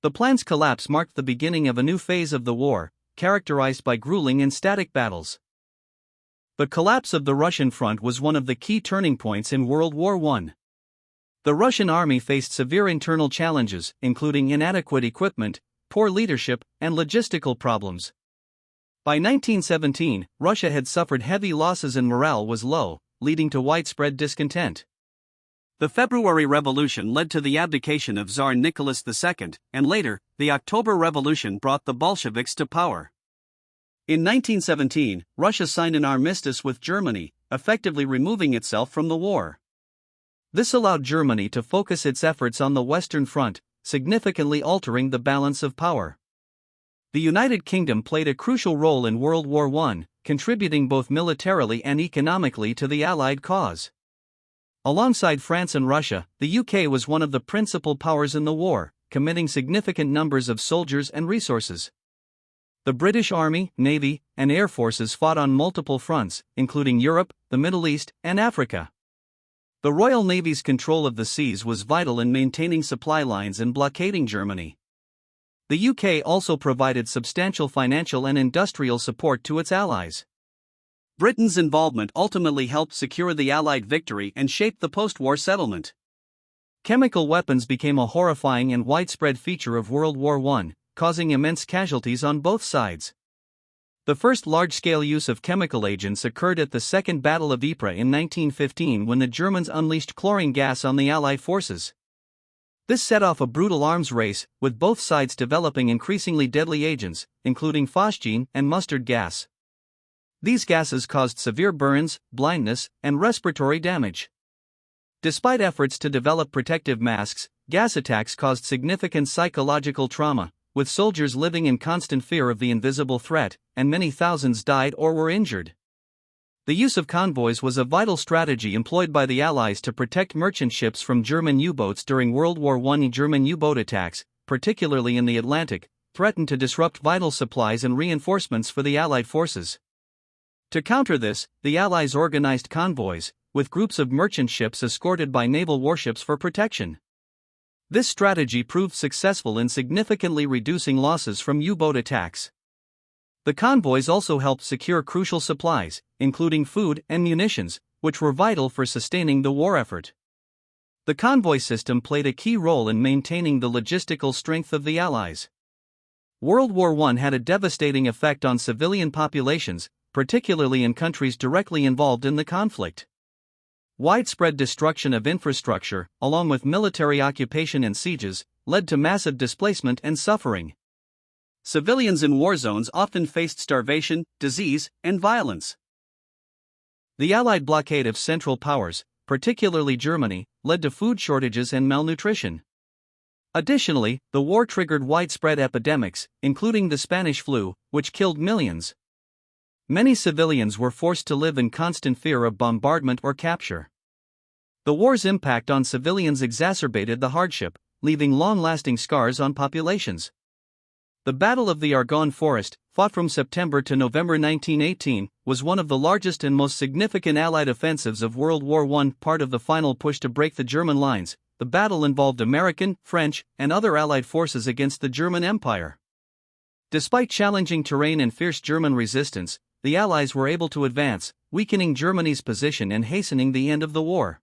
The plan's collapse marked the beginning of a new phase of the war, characterized by grueling and static battles. The collapse of the Russian front was one of the key turning points in World War I. The Russian army faced severe internal challenges, including inadequate equipment, poor leadership, and logistical problems. By 1917, Russia had suffered heavy losses and morale was low, leading to widespread discontent. The February Revolution led to the abdication of Tsar Nicholas II, and later, the October Revolution brought the Bolsheviks to power. In 1917, Russia signed an armistice with Germany, effectively removing itself from the war. This allowed Germany to focus its efforts on the Western Front, significantly altering the balance of power. The United Kingdom played a crucial role in World War I, contributing both militarily and economically to the Allied cause. Alongside France and Russia, the UK was one of the principal powers in the war, committing significant numbers of soldiers and resources. The British Army, Navy, and Air Forces fought on multiple fronts, including Europe, the Middle East, and Africa. The Royal Navy's control of the seas was vital in maintaining supply lines and blockading Germany. The UK also provided substantial financial and industrial support to its allies. Britain's involvement ultimately helped secure the Allied victory and shape the post-war settlement. Chemical weapons became a horrifying and widespread feature of World War I, causing immense casualties on both sides. The first large-scale use of chemical agents occurred at the Second Battle of Ypres in 1915 when the Germans unleashed chlorine gas on the Allied forces. This set off a brutal arms race, with both sides developing increasingly deadly agents, including phosgene and mustard gas. These gases caused severe burns, blindness, and respiratory damage. Despite efforts to develop protective masks, gas attacks caused significant psychological trauma, with soldiers living in constant fear of the invisible threat, and many thousands died or were injured. The use of convoys was a vital strategy employed by the Allies to protect merchant ships from German U-boats during World War I. German U-boat attacks, particularly in the Atlantic, threatened to disrupt vital supplies and reinforcements for the Allied forces. To counter this, the Allies organized convoys, with groups of merchant ships escorted by naval warships for protection. This strategy proved successful in significantly reducing losses from U-boat attacks. The convoys also helped secure crucial supplies, including food and munitions, which were vital for sustaining the war effort. The convoy system played a key role in maintaining the logistical strength of the Allies. World War I had a devastating effect on civilian populations, particularly in countries directly involved in the conflict. Widespread destruction of infrastructure, along with military occupation and sieges, led to massive displacement and suffering. Civilians in war zones often faced starvation, disease, and violence. The Allied blockade of Central Powers, particularly Germany, led to food shortages and malnutrition. Additionally, the war triggered widespread epidemics, including the Spanish flu, which killed millions. Many civilians were forced to live in constant fear of bombardment or capture. The war's impact on civilians exacerbated the hardship, leaving long-lasting scars on populations. The Battle of the Argonne Forest, fought from September to November 1918, was one of the largest and most significant Allied offensives of World War I. Part of the final push to break the German lines, the battle involved American, French, and other Allied forces against the German Empire. Despite challenging terrain and fierce German resistance, the Allies were able to advance, weakening Germany's position and hastening the end of the war.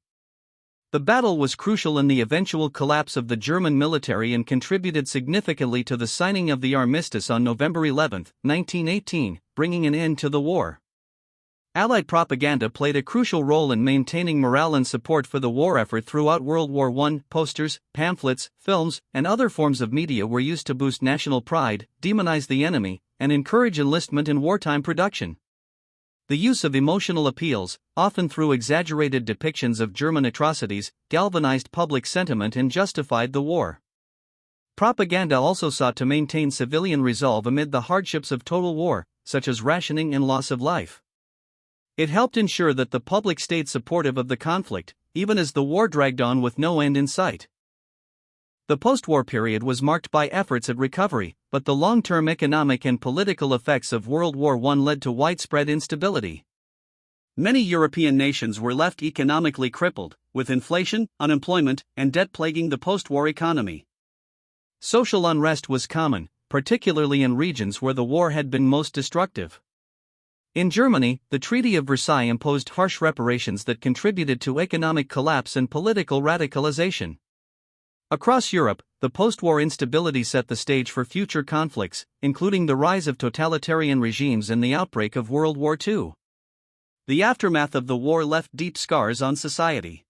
The battle was crucial in the eventual collapse of the German military and contributed significantly to the signing of the armistice on November 11, 1918, bringing an end to the war. Allied propaganda played a crucial role in maintaining morale and support for the war effort throughout World War I. Posters, pamphlets, films, and other forms of media were used to boost national pride, demonize the enemy, and encourage enlistment in wartime production. The use of emotional appeals, often through exaggerated depictions of German atrocities, galvanized public sentiment and justified the war. Propaganda also sought to maintain civilian resolve amid the hardships of total war, such as rationing and loss of life. It helped ensure that the public stayed supportive of the conflict, even as the war dragged on with no end in sight. The post-war period was marked by efforts at recovery, but the long-term economic and political effects of World War I led to widespread instability. Many European nations were left economically crippled, with inflation, unemployment, and debt plaguing the post-war economy. Social unrest was common, particularly in regions where the war had been most destructive. In Germany, the Treaty of Versailles imposed harsh reparations that contributed to economic collapse and political radicalization. Across Europe, the post-war instability set the stage for future conflicts, including the rise of totalitarian regimes and the outbreak of World War II. The aftermath of the war left deep scars on society.